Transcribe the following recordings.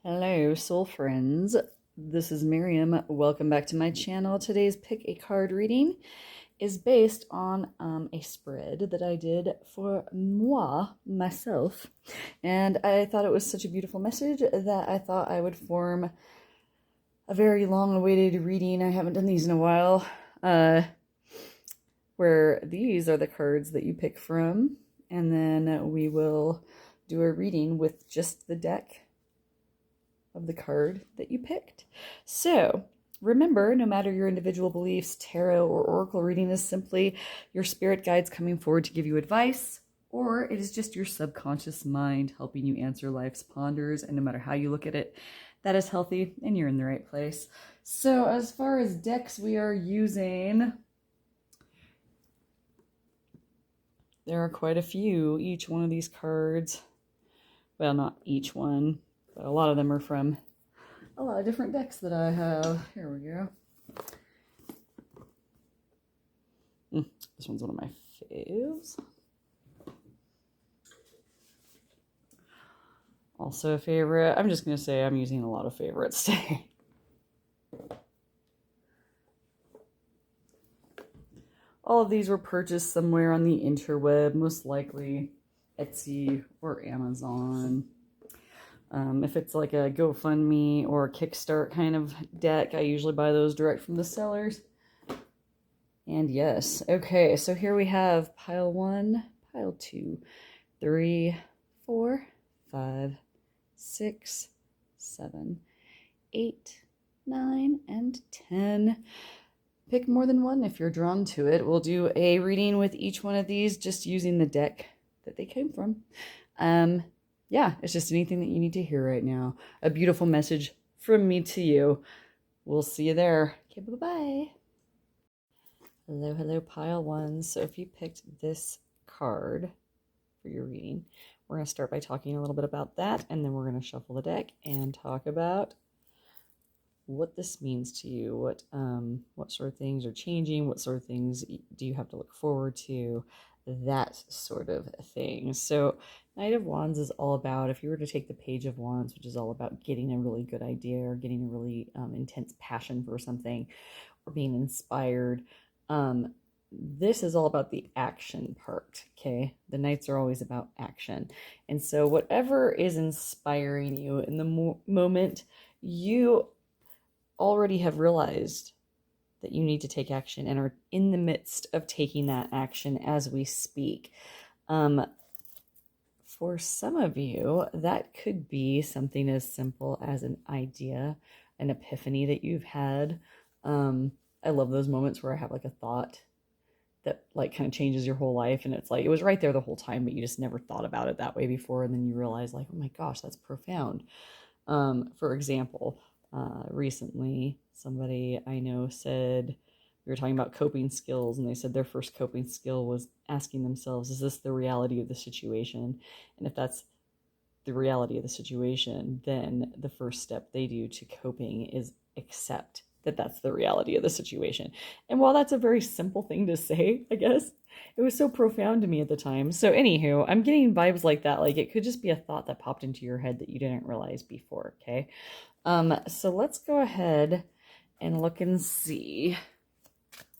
Hello, soul friends. This is Miriam. Welcome back to my channel. Today's pick a card reading is based on a spread that I did for myself. And I thought it was such a beautiful message that I thought I would form a very long-awaited reading. I haven't done these in a while. Where these are the cards that you pick from. And then we will do a reading with just the deck of the card that you picked. So remember, no matter your individual beliefs, tarot or oracle reading is simply your spirit guides coming forward to give you advice, or it is just your subconscious mind helping you answer life's ponders. And no matter how you look at it, that is healthy and you're in the right place. So as far as decks we are using, there are quite a few. Each one of these cards, well, not each one, but a lot of them are from a lot of different decks that I have. Here we go. This one's one of my faves. Also a favorite. I'm just going to say I'm using a lot of favorites today. All of these were purchased somewhere on the interweb, most likely Etsy or Amazon. If it's like a GoFundMe or a Kickstart kind of deck, I usually buy those direct from the sellers. And yes, okay, so here we have pile 1, pile 2, 3, 4, 5, 6, 7, 8, 9, and 10. Pick more than one if you're drawn to it. We'll do a reading with each one of these just using the deck that they came from. Yeah, it's just anything that you need to hear right now. A beautiful message from me to you. We'll see you there. Okay, bye-bye. Hello, hello, pile 1. So if you picked this card for your reading, we're going to start by talking a little bit about that, and then we're going to shuffle the deck and talk about what this means to you, what sort of things are changing, what sort of things do you have to look forward to, that sort of thing. So Knight of Wands is all about, if you were to take the Page of Wands, which is all about getting a really good idea or getting a really intense passion for something or being inspired, this is all about the action part, okay? The Knights are always about action. And so whatever is inspiring you in the moment, you already have realized that you need to take action and are in the midst of taking that action as we speak. For some of you, that could be something as simple as an idea, an epiphany that you've had. I love those moments where I have like a thought that like kind of changes your whole life, and it's like it was right there the whole time, but you just never thought about it that way before, and then you realize like, oh my gosh, that's profound. For example, recently somebody I know said, we were talking about coping skills, and they said their first coping skill was asking themselves, is this the reality of the situation? And if that's the reality of the situation, then the first step they do to coping is accept that that's the reality of the situation. And while that's a very simple thing to say, I guess, it was so profound to me at the time. So anywho, I'm getting vibes like that. Like it could just be a thought that popped into your head that you didn't realize before, okay? So let's go ahead and look and see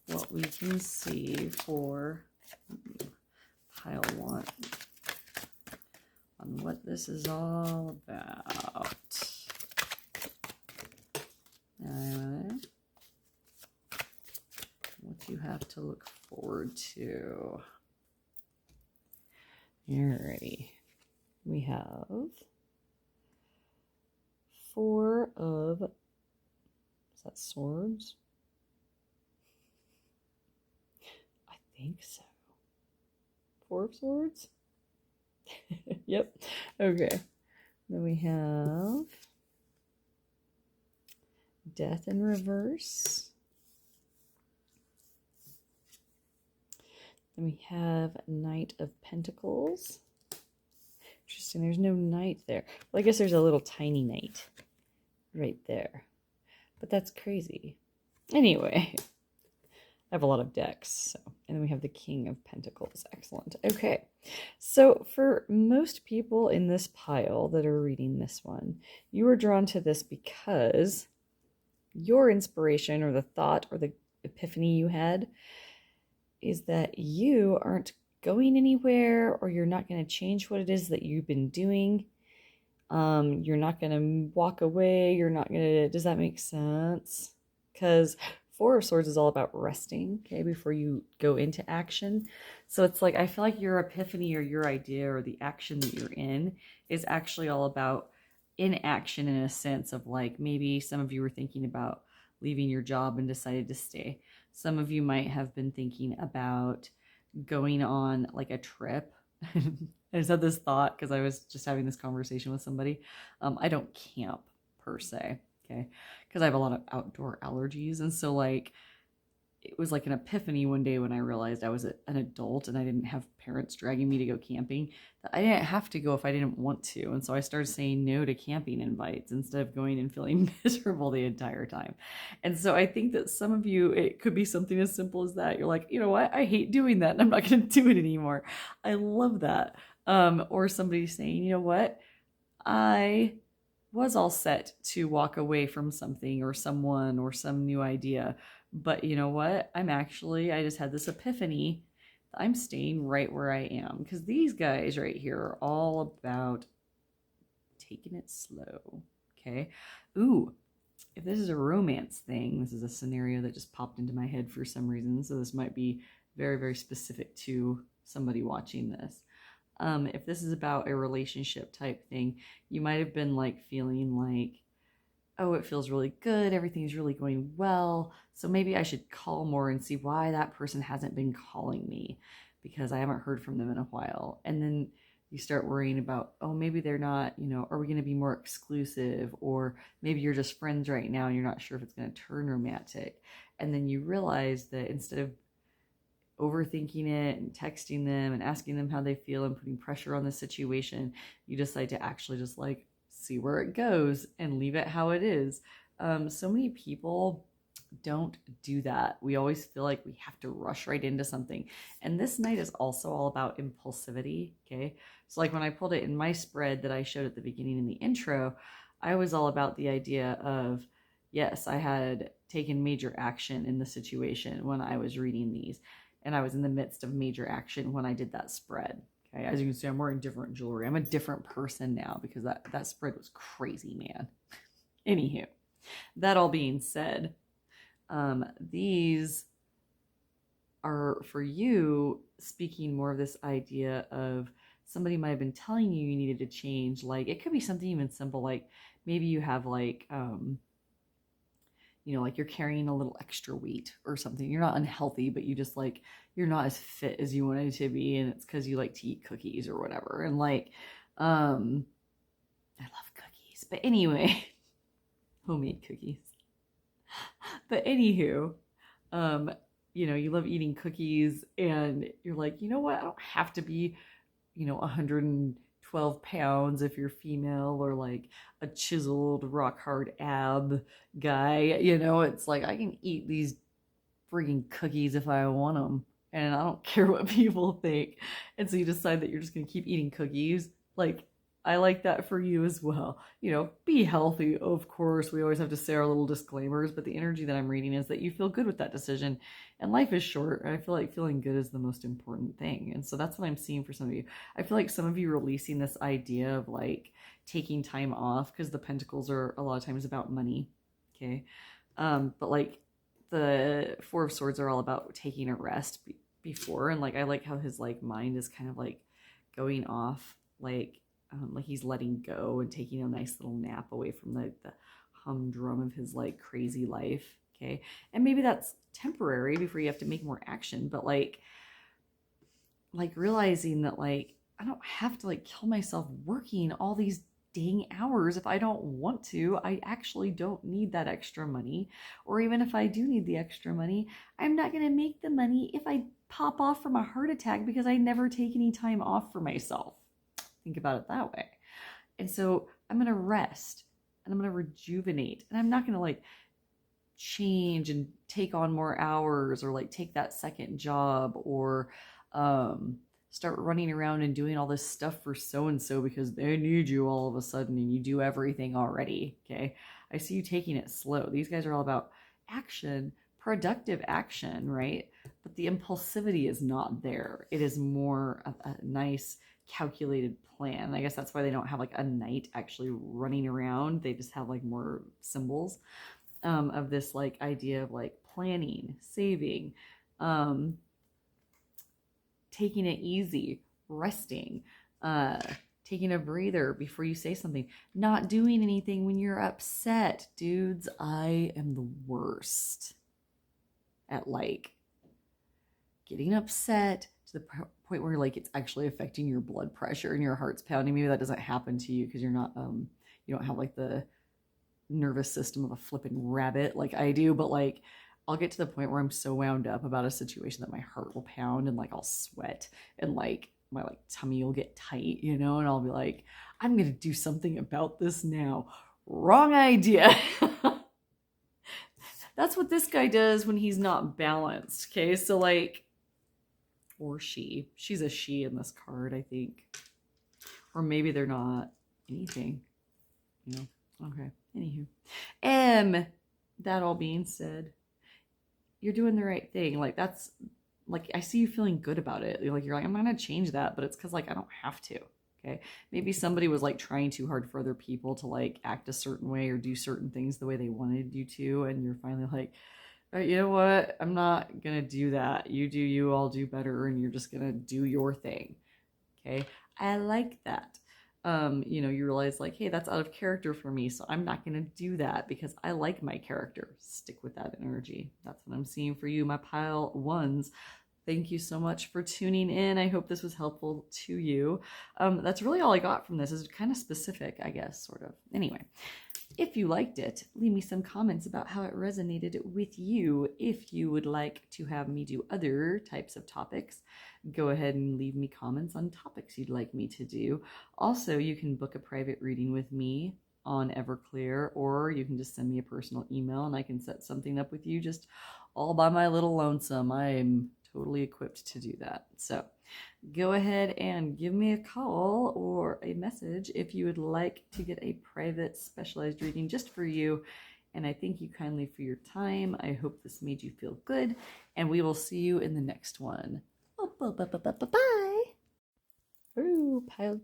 what we can see for pile 1 on what this is all about. What you have to look forward to. Alrighty. We have 4 of, is that swords? I think so. 4 of swords? Yep. Okay. Then we have Death in reverse. Then we have Knight of Pentacles. Interesting, there's no knight there. Well, I guess there's a little tiny knight right there. But that's crazy. Anyway, I have a lot of decks. So, and then we have the King of Pentacles. Excellent. Okay. So for most people in this pile that are reading this one, you were drawn to this because your inspiration or the thought or the epiphany you had is that you aren't going anywhere, or you're not going to change what it is that you've been doing. You're not going to walk away. You're not going to, does that make sense? Because Four of Swords is all about resting, okay, before you go into action. So it's like, I feel like your epiphany or your idea or the action that you're in is actually all about inaction, in a sense of like, maybe some of you were thinking about leaving your job and decided to stay. Some of you might have been thinking about going on like a trip. I just had this thought because I was just having this conversation with somebody. I don't camp per se, okay? Because I have a lot of outdoor allergies. And so like, it was like an epiphany one day when I realized I was an adult and I didn't have parents dragging me to go camping, that I didn't have to go if I didn't want to. And so I started saying no to camping invites instead of going and feeling miserable the entire time. And so I think that some of you, it could be something as simple as that. You're like, you know what? I hate doing that and I'm not going to do it anymore. I love that. Or somebody saying, you know what? I was all set to walk away from something or someone or some new idea. But you know what? I just had this epiphany. I'm staying right where I am. Because these guys right here are all about taking it slow. Okay. Ooh, if this is a romance thing, this is a scenario that just popped into my head for some reason. So this might be very, very specific to somebody watching this. If this is about a relationship type thing, you might have been like feeling like, oh, it feels really good. Everything's really going well. So maybe I should call more and see why that person hasn't been calling me, because I haven't heard from them in a while. And then you start worrying about, oh, maybe they're not, are we going to be more exclusive? Or maybe you're just friends right now and you're not sure if it's going to turn romantic. And then you realize that instead of overthinking it and texting them and asking them how they feel and putting pressure on the situation, you decide to actually just like see where it goes and leave it how it is. So many people don't do that. We always feel like we have to rush right into something. And this night is also all about impulsivity. Okay. So like when I pulled it in my spread that I showed at the beginning in the intro, I was all about the idea of, yes, I had taken major action in the situation when I was reading these. And I was in the midst of major action when I did that spread. Okay, as you can see, I'm wearing different jewelry. I'm a different person now because that spread was crazy, man. Anywho, that all being said, these are for you speaking more of this idea of somebody might have been telling you you needed to change. Like it could be something even simple, like maybe you have like, like you're carrying a little extra weight or something. You're not unhealthy, but you just like, you're not as fit as you wanted to be. And it's because you like to eat cookies or whatever. And like, I love cookies, but anyway, homemade cookies. But anywho, you love eating cookies and you're like, you know what? I don't have to be, 112 pounds if you're female, or like a chiseled rock hard ab guy. It's like I can eat these freaking cookies if I want them and I don't care what people think. And so you decide that you're just going to keep eating cookies. Like, I like that for you as well. Be healthy, of course. We always have to say our little disclaimers, but the energy that I'm reading is that you feel good with that decision. And life is short. And I feel like feeling good is the most important thing. And so that's what I'm seeing for some of you. I feel like some of you releasing this idea of like taking time off, because the Pentacles are a lot of times about money. Okay. But like the Four of Swords are all about taking a rest before. And like, I like how his like mind is kind of like going off, like he's letting go and taking a nice little nap away from the humdrum of his like crazy life. Okay. And maybe that's temporary before you have to make more action, but like realizing that like, I don't have to like kill myself working all these dang hours if I don't want to. I actually don't need that extra money. Or even if I do need the extra money, I'm not going to make the money if I pop off from a heart attack because I never take any time off for myself. Think about it that way. And so I'm going to rest and I'm going to rejuvenate, and I'm not going to like change and take on more hours, or like take that second job, or start running around and doing all this stuff for so and so because they need you all of a sudden and you do everything already. Okay. I see you taking it slow. These guys are all about action, productive action, right? But the impulsivity is not there. It is more of a nice calculated plan. I guess that's why they don't have like a knight actually running around. They just have like more symbols of this like idea of like planning, saving, taking it easy, resting, taking a breather before you say something, not doing anything when you're upset. Dudes, I am the worst at like getting upset to the point where like it's actually affecting your blood pressure and your heart's pounding. Maybe that doesn't happen to you because you're not you don't have like the nervous system of a flipping rabbit like I do, but like I'll get to the point where I'm so wound up about a situation that my heart will pound and like I'll sweat and like my like tummy will get tight, you know, and I'll be like, I'm gonna do something about this now. Wrong idea. That's what this guy does when he's not balanced. Okay, so like, or she's a she in this card, I think, or maybe they're not anything, you know. Okay, anywho, that all being said, you're doing the right thing. Like that's like I see you feeling good about it. You're like I'm gonna change that, but it's because like I don't have to. Okay, maybe somebody was like trying too hard for other people to like act a certain way or do certain things the way they wanted you to, and you're finally like, all right, you know what? I'm not gonna do that. You do you, I'll do better, and you're just gonna do your thing. Okay, I like that. You know, you realize like, hey, that's out of character for me, so I'm not going to do that because I like my character. Stick with that energy. That's what I'm seeing for you, my pile ones. Thank you so much for tuning in. I hope this was helpful to you. That's really all I got from this. It's kind of specific, I guess, sort of. Anyway, if you liked it, leave me some comments about how it resonated with you. If you would like to have me do other types of topics, go ahead and leave me comments on topics you'd like me to do. Also, you can book a private reading with me on Everclear, or you can just send me a personal email and I can set something up with you just all by my little lonesome. I'm totally equipped to do that. So go ahead and give me a call or a message if you would like to get a private specialized reading just for you. And I thank you kindly for your time. I hope this made you feel good, and we will see you in the next one. Bye. Ooh, pile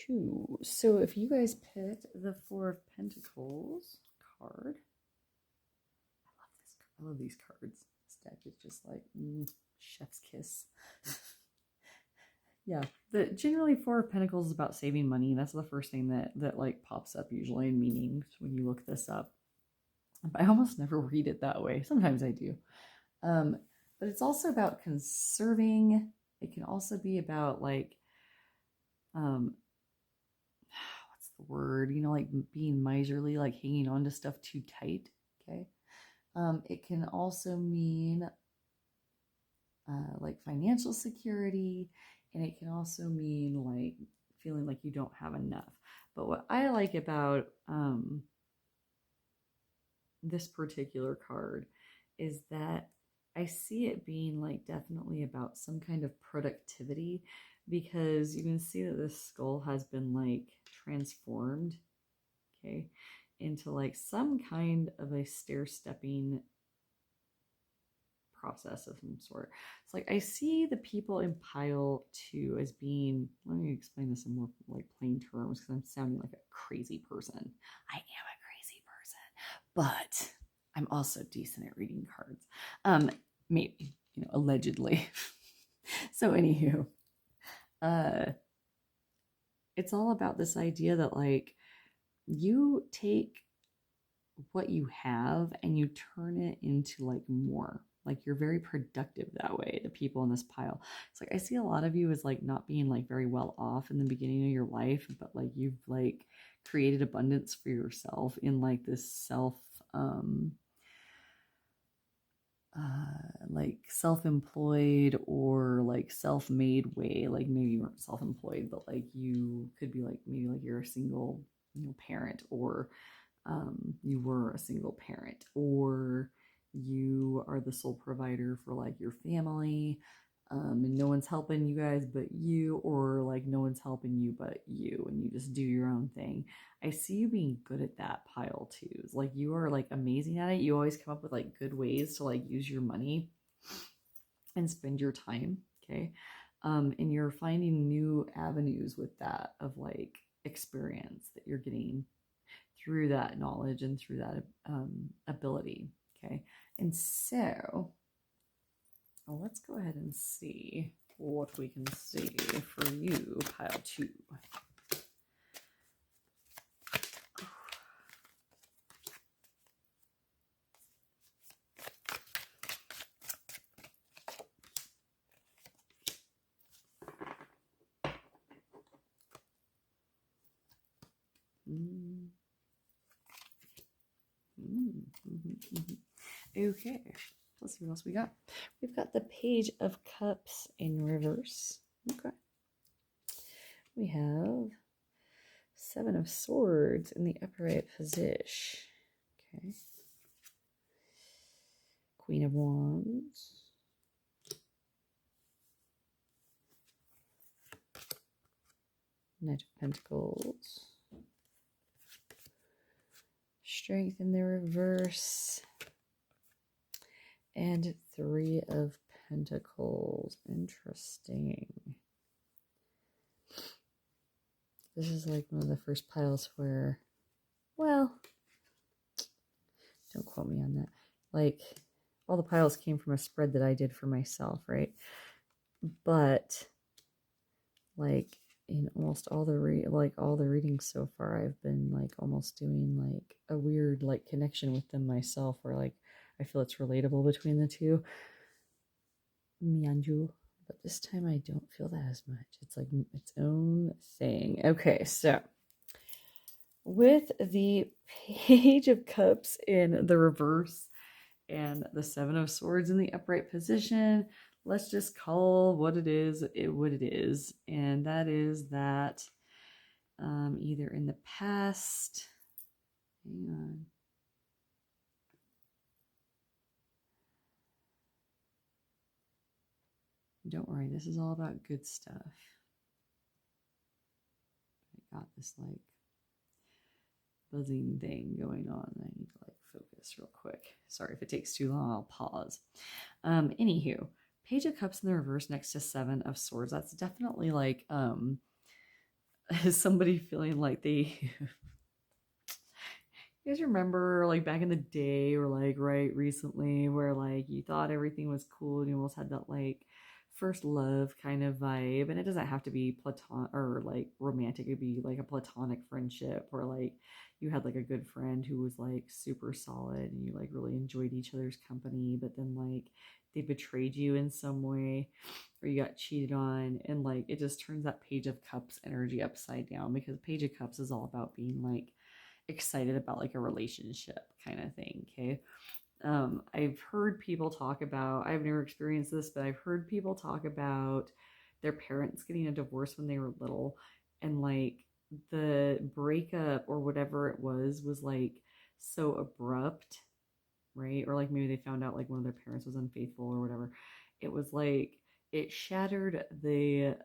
2. So if you guys picked the 4 of Pentacles card, I love these cards. This deck is just like chef's kiss. Yeah, generally 4 of Pentacles is about saving money. That's the first thing that like pops up usually in meanings when you look this up. I almost never read it that way. Sometimes I do. But it's also about conserving. It can also be about like, what's the word? You know, like being miserly, like hanging on to stuff too tight. Okay. It can also mean like financial security, and it can also mean like feeling like you don't have enough. But what I like about this particular card is that I see it being like definitely about some kind of productivity, because you can see that this skull has been like transformed, okay, into like some kind of a stair-stepping process of some sort. It's like I see the people in pile 2 as being, let me explain this in more like plain terms because I'm sounding like a crazy person. I am a crazy person, but I'm also decent at reading cards. Maybe, you know, allegedly. So anywho, it's all about this idea that like you take what you have and you turn it into like more. Like you're very productive that way, the people in this pile. It's like I see a lot of you as like not being like very well off in the beginning of your life, but like you've like created abundance for yourself in like this like self-employed or like self-made way. Like maybe you weren't self-employed, but like you could be like maybe like you're a single, you know, parent, or you were a single parent, or you are the sole provider for like your family, and no one's helping you guys but you, or like no one's helping you but you, and you just do your own thing. I see you being good at that pile twos. Like you are like amazing at it. You always come up with like good ways to like use your money and spend your time. Okay. And you're finding new avenues with that of like experience that you're getting through that knowledge and through that ability. Okay. And so let's go ahead and see what we can see for you, pile two. Okay, let's see what else we got. We've got the Page of Cups in reverse. Okay. We have Seven of Swords in the upright position. Okay. Queen of Wands. Knight of Pentacles. Strength in the reverse. And Three of Pentacles. Interesting. This is like one of the first piles where, well, don't quote me on that. Like, all the piles came from a spread that I did for myself, right? But, like, in almost all the readings so far, I've been like almost doing like a weird like connection with them myself, where like I feel it's relatable between the two. Mianju. But this time I don't feel that as much. It's like its own thing. Okay, so with the Page of Cups in the reverse and the Seven of Swords in the upright position, let's just call what it is what it is. And that is that either in the past, hang on. Don't worry, this is all about good stuff. I got this like buzzing thing going on. I need to like focus real quick. Sorry if it takes too long, I'll pause. Anywho, Page of Cups in the reverse next to Seven of Swords. That's definitely like somebody feeling like they you guys remember like back in the day, or like right recently, where like you thought everything was cool and you almost had that like first love kind of vibe. And it doesn't have to be platonic or like romantic. It'd be like a platonic friendship where like you had like a good friend who was like super solid and you like really enjoyed each other's company, but then like they betrayed you in some way, or you got cheated on, and like it just turns that Page of Cups energy upside down, because Page of Cups is all about being like excited about like a relationship kind of thing. Okay. I've heard people talk about, I've never experienced this, but I've heard people talk about their parents getting a divorce when they were little, and like the breakup or whatever it was like so abrupt, right? Or like maybe they found out like one of their parents was unfaithful or whatever. It was like it shattered the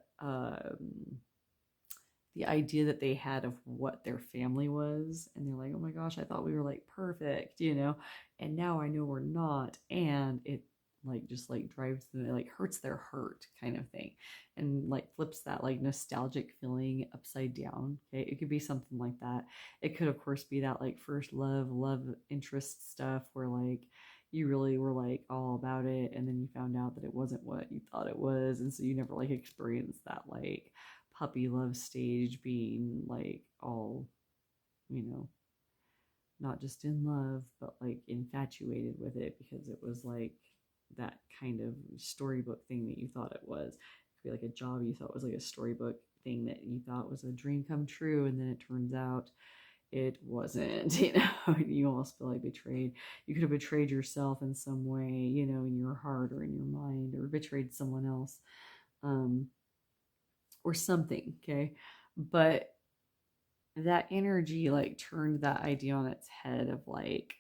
idea that they had of what their family was, and they're like, oh my gosh, I thought we were like perfect, and now I know we're not. And it like just like drives them, it like hurts their heart kind of thing, and like flips that like nostalgic feeling upside down. Okay, it could be something like that. It could of course be that like first love interest stuff where like you really were like all about it, and then you found out that it wasn't what you thought it was, and so you never like experienced that like puppy love stage, being like all, not just in love, but like infatuated with it, because it was like that kind of storybook thing that you thought it was. It could be like a job you thought was like a storybook thing that you thought was a dream come true, and then it turns out it wasn't. You almost feel like betrayed. You could have betrayed yourself in some way, in your heart or in your mind, or betrayed someone else. Or something, okay? But that energy like turned that idea on its head of like,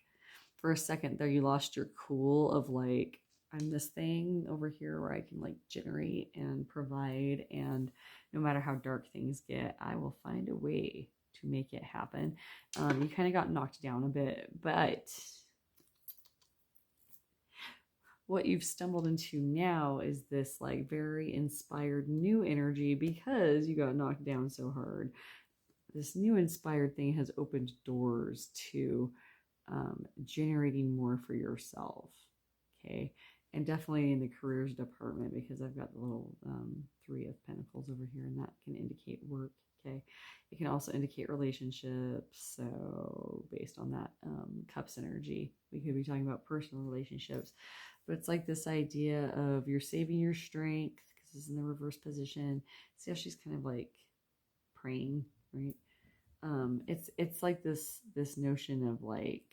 for a second there, you lost your cool of like, I'm this thing over here where I can like generate and provide, and no matter how dark things get, I will find a way to make it happen. You kind of got knocked down a bit, but what you've stumbled into now is this like very inspired new energy because you got knocked down so hard. This new inspired thing has opened doors to generating more for yourself. Okay. And definitely in the careers department, because I've got the little 3 of Pentacles over here, and that can indicate work. Okay. It can also indicate relationships. So based on that Cups energy, we could be talking about personal relationships. But it's like this idea of you're saving your strength because it's in the reverse position. See how she's kind of like praying, right? It's like this notion of like,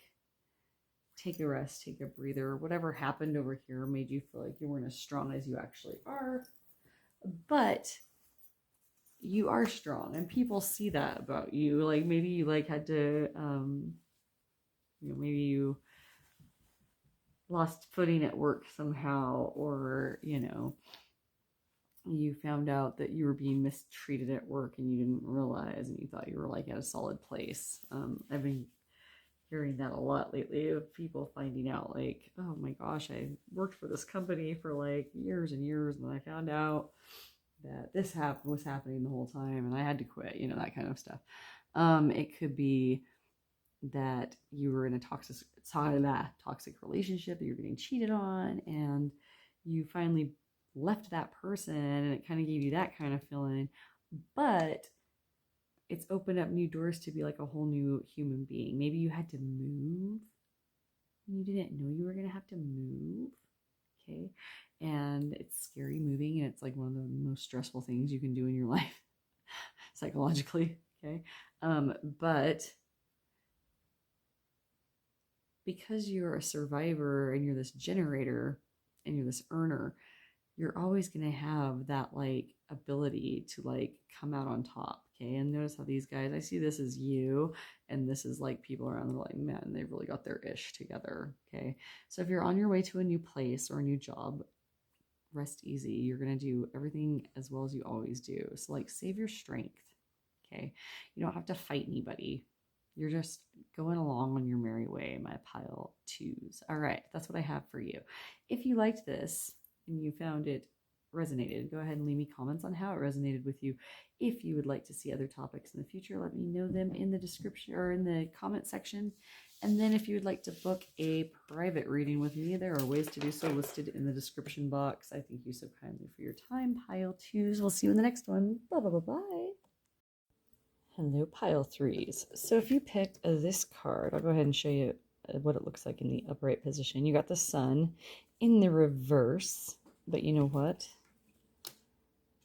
take a rest, take a breather. Whatever happened over here made you feel like you weren't as strong as you actually are, but you are strong, and people see that about you. Like maybe you like had to, maybe you lost footing at work somehow, or you found out that you were being mistreated at work and you didn't realize, and you thought you were like at a solid place. I've been hearing that a lot lately, of people finding out like, oh my gosh, I worked for this company for like years and years, and I found out that this was happening the whole time and I had to quit, that kind of stuff. It could be that you were in a toxic relationship, that you're getting cheated on, and you finally left that person, and it kind of gave you that kind of feeling, but it's opened up new doors to be like a whole new human being. Maybe you had to move and you didn't know you were going to have to move. Okay. And it's scary moving, and it's like one of the most stressful things you can do in your life psychologically. Okay. But because you're a survivor and you're this generator and you're this earner, you're always going to have that like ability to like come out on top. Okay. And notice how these guys, I see this as you, and this is like people around that are like, man, they've really got their ish together. Okay. So if you're on your way to a new place or a new job, rest easy. You're going to do everything as well as you always do. So like, save your strength. Okay. You don't have to fight anybody. You're just going along on your merry way, my pile 2s. All right. That's what I have for you. If you liked this and you found it resonated, go ahead and leave me comments on how it resonated with you. If you would like to see other topics in the future, let me know them in the description or in the comment section. And then if you would like to book a private reading with me, there are ways to do so listed in the description box. I thank you so kindly for your time, pile 2s. We'll see you in the next one. Bye bye bye bye. Hello, pile 3s. So if you picked this card, I'll go ahead and show you what it looks like in the upright position. You got the sun in the reverse, but you know what?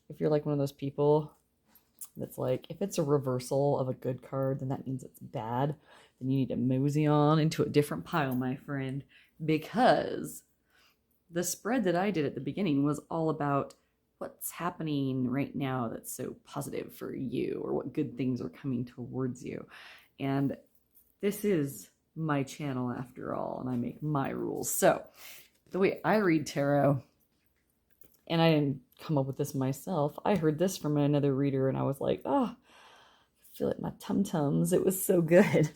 If you're like one of those people that's like, if it's a reversal of a good card, then that means it's bad. Then you need to mosey on into a different pile, my friend, because the spread that I did at the beginning was all about what's happening right now that's so positive for you, or what good things are coming towards you. And this is my channel after all, and I make my rules. So the way I read tarot, and I didn't come up with this myself, I heard this from another reader and I was like, oh, I feel like my tum-tums. It was so good.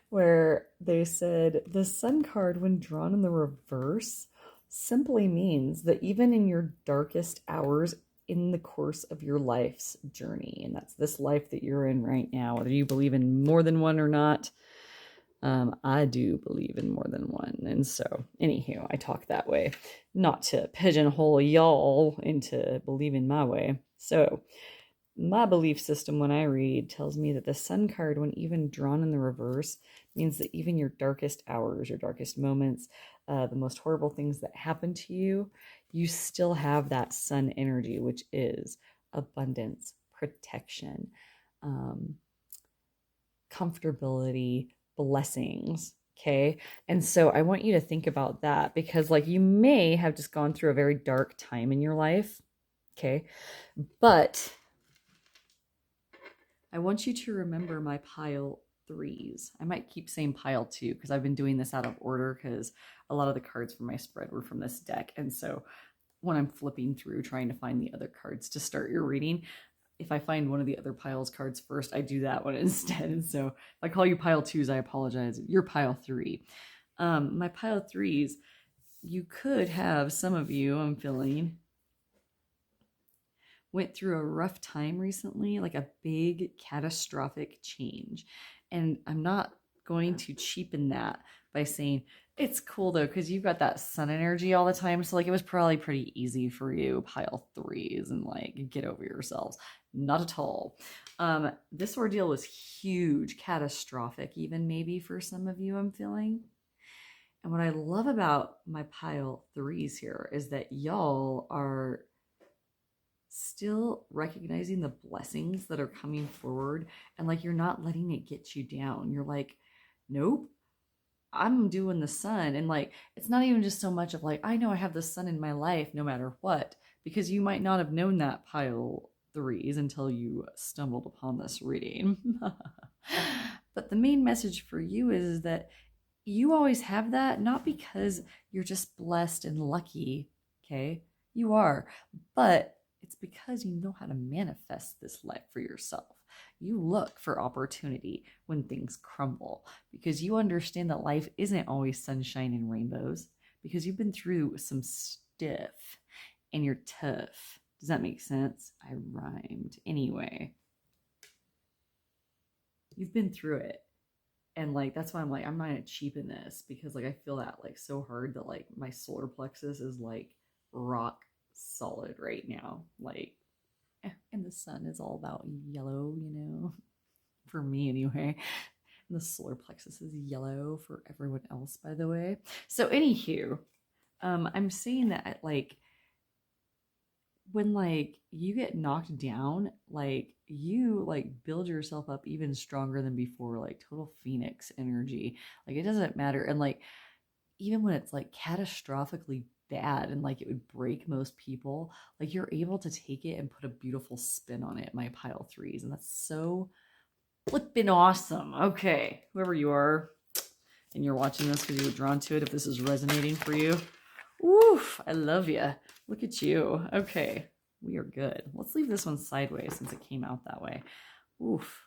Where they said the sun card, when drawn in the reverse, simply means that even in your darkest hours in the course of your life's journey, and that's this life that you're in right now, whether you believe in more than one or not, I do believe in more than one. And so, anywho, I talk that way, not to pigeonhole y'all into believing my way. So, my belief system when I read tells me that the sun card, when even drawn in the reverse, means that even your darkest hours, your darkest moments, the most horrible things that happen to you, you still have that sun energy, which is abundance, protection, comfortability, blessings. Okay. And so I want you to think about that, because like, you may have just gone through a very dark time in your life. Okay. But I want you to remember my pile threes. I might keep saying pile two because I've been doing this out of order because a lot of the cards from my spread were from this deck. And so when I'm flipping through trying to find the other cards to start your reading, if I find one of the other piles cards first, I do that one instead. And so if I call you pile twos, I apologize. You're pile three. My pile threes, you could have, some of you, I'm feeling, went through a rough time recently, like a big catastrophic change. And I'm not going to cheapen that by saying it's cool though, because you've got that sun energy all the time. So like it was probably pretty easy for you, pile threes, and like get over yourselves. Not at all. This ordeal was huge, catastrophic, even maybe for some of you, I'm feeling. And what I love about my pile threes here is that y'all are still recognizing the blessings that are coming forward, and like you're not letting it get you down. You're like, nope, I'm doing the sun. And like it's not even just so much of like, I know I have the sun in my life no matter what, because you might not have known that pile threes until you stumbled upon this reading. But the main message for you is that you always have that, not because you're just blessed and lucky, okay? You are, but it's because you know how to manifest this life for yourself. You look for opportunity when things crumble because you understand that life isn't always sunshine and rainbows, because you've been through some stuff and you're tough. Does that make sense? I rhymed. Anyway, you've been through it. And like that's why I'm like, I'm not gonna cheapen this, because like I feel that like so hard that like my solar plexus is like rock solid right now. Like, and the sun is all about yellow, you know, for me anyway. And the solar plexus is yellow for everyone else, by the way. So anywho, I'm saying that like when like you get knocked down, like you like build yourself up even stronger than before, like total phoenix energy. Like it doesn't matter. And like even when it's like catastrophically bad and like it would break most people, like you're able to take it and put a beautiful spin on it, my pile threes. And that's so flippin' awesome. Okay, whoever you are and you're watching this because you were drawn to it, if this is resonating for you, oof, I love you. Look at you. Okay, we are good. Let's leave this one sideways since it came out that way. Oof.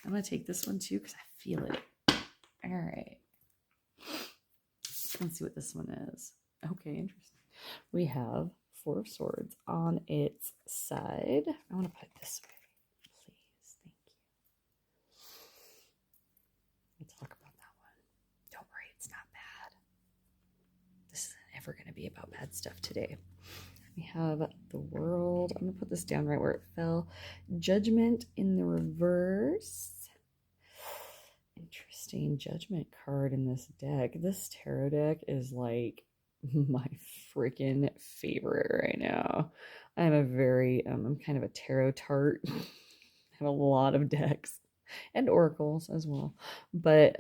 I'm going to take this one too because I feel it. All right. Let's see what this one is. Okay, interesting. We have Four of Swords on its side. I want to put it this way, please. Thank you. We'll talk about that one. Don't worry, it's not bad. This isn't ever going to be about bad stuff today. We have the World. I'm going to put this down right where it fell. Judgment in the reverse. Interesting Judgment card in this deck. This tarot deck is like my freaking favorite right now. I'm kind of a tarot tart. I have a lot of decks and oracles as well. But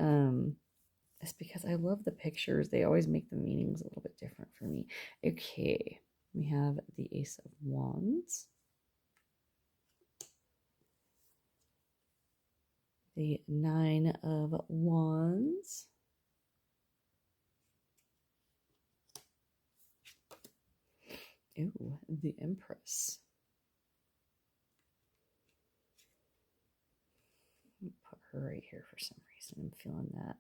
it's because I love the pictures. They always make the meanings a little bit different for me. Okay, we have the Ace of Wands. The Nine of Wands. Ooh, the Empress. Put her right here for some reason. I'm feeling that.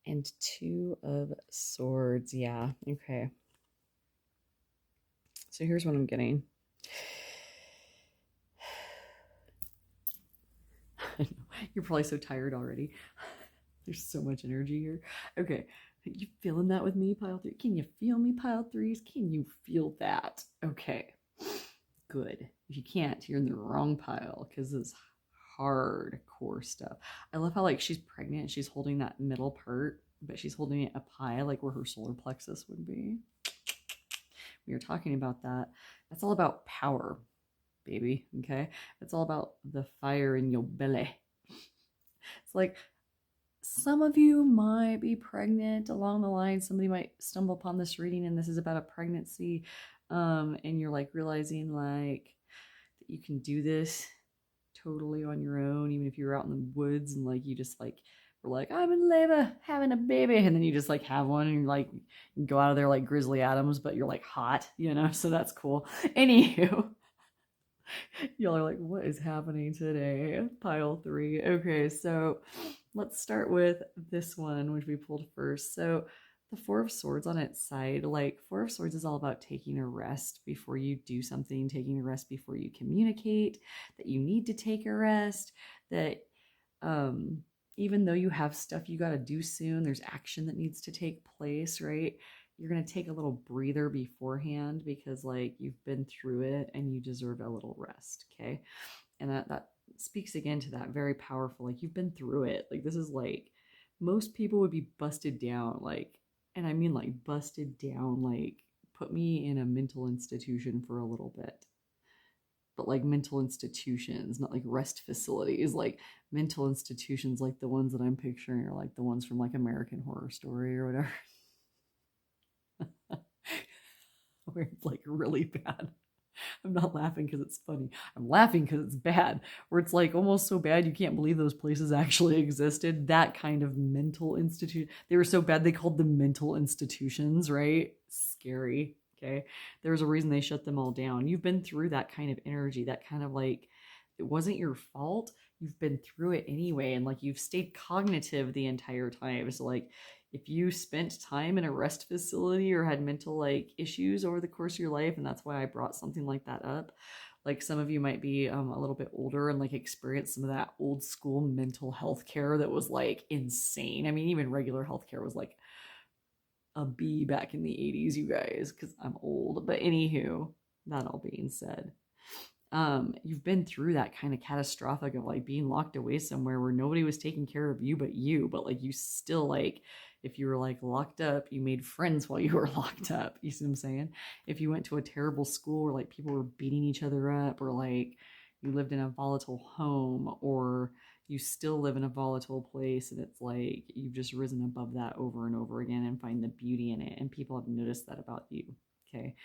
And Two of Swords. Yeah, okay. So here's what I'm getting. You're probably so tired already. There's so much energy here. Okay, you feeling that with me, pile three? Can you feel me, pile threes? Can you feel that? Okay, good. If you can't, you're in the wrong pile because this is hardcore stuff. I love how like she's pregnant, she's holding that middle part, but she's holding it up high, like where her solar plexus would be. We were talking about that. That's all about power, baby. Okay, it's all about the fire in your belly. It's like some of you might be pregnant along the line. Somebody might stumble upon this reading and this is about a pregnancy, and you're like realizing like that you can do this totally on your own, even if you're out in the woods and like you just like were like, I'm in labor having a baby, and then you just like have one and you're like, you go out of there like Grizzly Adams, but you're like hot, you know, so that's cool. Anywho, y'all are like, what is happening today? Pile three. Okay, so let's start with this one, which we pulled first. So the Four of Swords on its side, like Four of Swords is all about taking a rest before you do something, taking a rest before you communicate, that you need to take a rest, that even though you have stuff you got to do soon, there's action that needs to take place, right? You're going to take a little breather beforehand because like you've been through it and you deserve a little rest, okay? And that speaks again to that very powerful, like you've been through it. Like this is like most people would be busted down, like, and I mean like busted down, like put me in a mental institution for a little bit. But like mental institutions, not like rest facilities, like mental institutions like the ones that I'm picturing are like the ones from like American Horror Story or whatever. Where it's like really bad. I'm not laughing because it's funny. I'm laughing because it's bad. Where it's like almost so bad you can't believe those places actually existed. That kind of mental institute. They were so bad they called them mental institutions, right? Scary. Okay. There's a reason they shut them all down. You've been through that kind of energy, that kind of like, it wasn't your fault. You've been through it anyway. And like you've stayed cognitive the entire time. So like if you spent time in a rest facility or had mental like issues over the course of your life, and that's why I brought something like that up, like some of you might be a little bit older and like experience some of that old school mental health care that was like insane. I mean, even regular health care was like a B back in the 80s, you guys, because I'm old. But anywho, that all being said, you've been through that kind of catastrophic of like being locked away somewhere where nobody was taking care of you but you, but like you still like, if you were like locked up, you made friends while you were locked up. You see what I'm saying? If you went to a terrible school where like people were beating each other up, or like you lived in a volatile home, or you still live in a volatile place, and it's like you've just risen above that over and over again and find the beauty in it, and people have noticed that about you. Okay.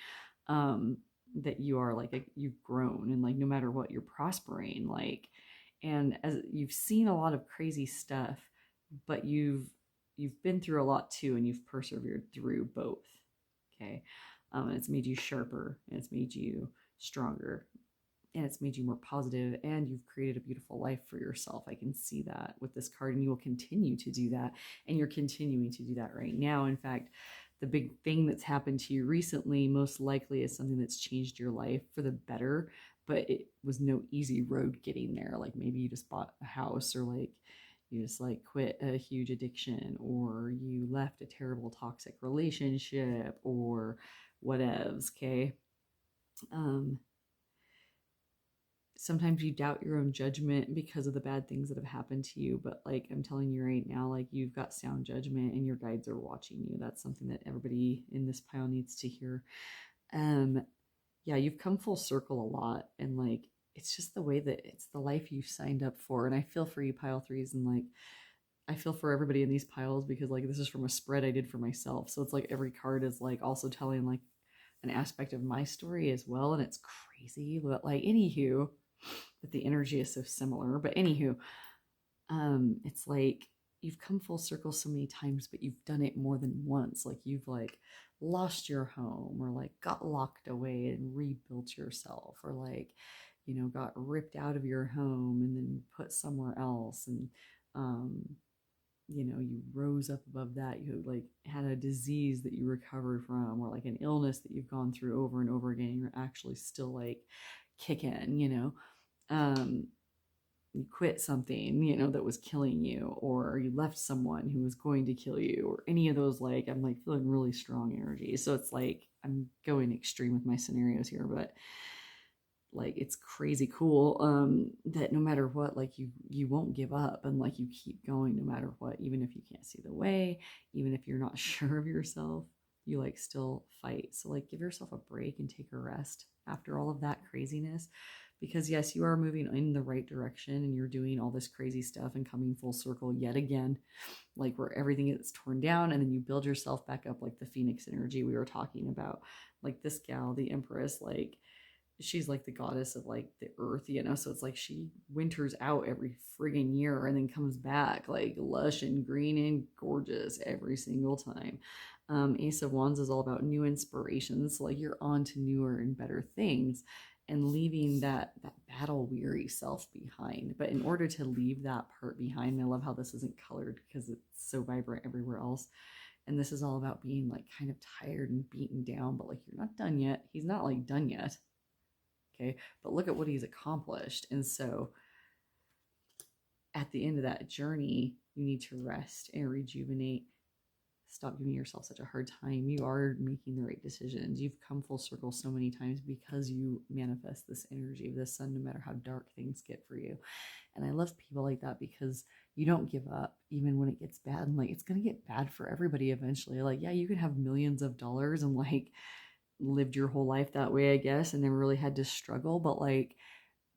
That you are like you've grown, and like no matter what, you're prospering, like, and as you've seen a lot of crazy stuff, but you've been through a lot too, and you've persevered through both. Okay. And it's made you sharper, and it's made you stronger, and it's made you more positive, and you've created a beautiful life for yourself. I can see that with this card, and you will continue to do that, and you're continuing to do that right now. In fact, the big thing that's happened to you recently most likely is something that's changed your life for the better, but it was no easy road getting there. Like maybe you just bought a house, or like you just like quit a huge addiction, or you left a terrible toxic relationship, or whatevs. Okay. Sometimes you doubt your own judgment because of the bad things that have happened to you, but like I'm telling you right now, like you've got sound judgment and your guides are watching you. That's something that everybody in this pile needs to hear. Yeah, you've come full circle a lot, and like it's just the way that it's the life you've signed up for. And I feel for you pile threes, and like I feel for everybody in these piles, because like this is from a spread I did for myself, so it's like every card is like also telling like an aspect of my story as well, and it's crazy. But like anywho, that the energy is so similar. But anywho, it's like you've come full circle so many times, but you've done it more than once. Like you've like lost your home, or like got locked away and rebuilt yourself, or like, you know, got ripped out of your home and then put somewhere else. And, you know, you rose up above that. You like had a disease that you recovered from, or like an illness that you've gone through over and over again. You're actually still like kicking, you know. You quit something, you know, that was killing you, or you left someone who was going to kill you, or any of those. Like I'm like feeling really strong energy. So it's like I'm going extreme with my scenarios here, but like it's crazy cool that no matter what, like you won't give up, and like you keep going no matter what, even if you can't see the way, even if you're not sure of yourself, you like still fight. So like give yourself a break and take a rest after all of that craziness, because yes, you are moving in the right direction, and you're doing all this crazy stuff and coming full circle yet again, like where everything is torn down and then you build yourself back up, like the Phoenix energy we were talking about. Like this gal, the Empress, like she's like the goddess of like the earth, you know, so it's like she winters out every friggin' year and then comes back like lush and green and gorgeous every single time. Ace of Wands is all about new inspirations, so like you're on to newer and better things and leaving that battle weary self behind. But in order to leave that part behind, I love how this isn't colored because it's so vibrant everywhere else. And this is all about being like kind of tired and beaten down, but like you're not done yet. He's not like done yet. Okay. But look at what he's accomplished. And so at the end of that journey, you need to rest and rejuvenate. Stop giving yourself such a hard time. You are making the right decisions. You've come full circle so many times because you manifest this energy of the sun, no matter how dark things get for you. And I love people like that because you don't give up even when it gets bad. And like, it's going to get bad for everybody eventually. Like, yeah, you could have millions of dollars and like lived your whole life that way, I guess, and never really had to struggle. But like,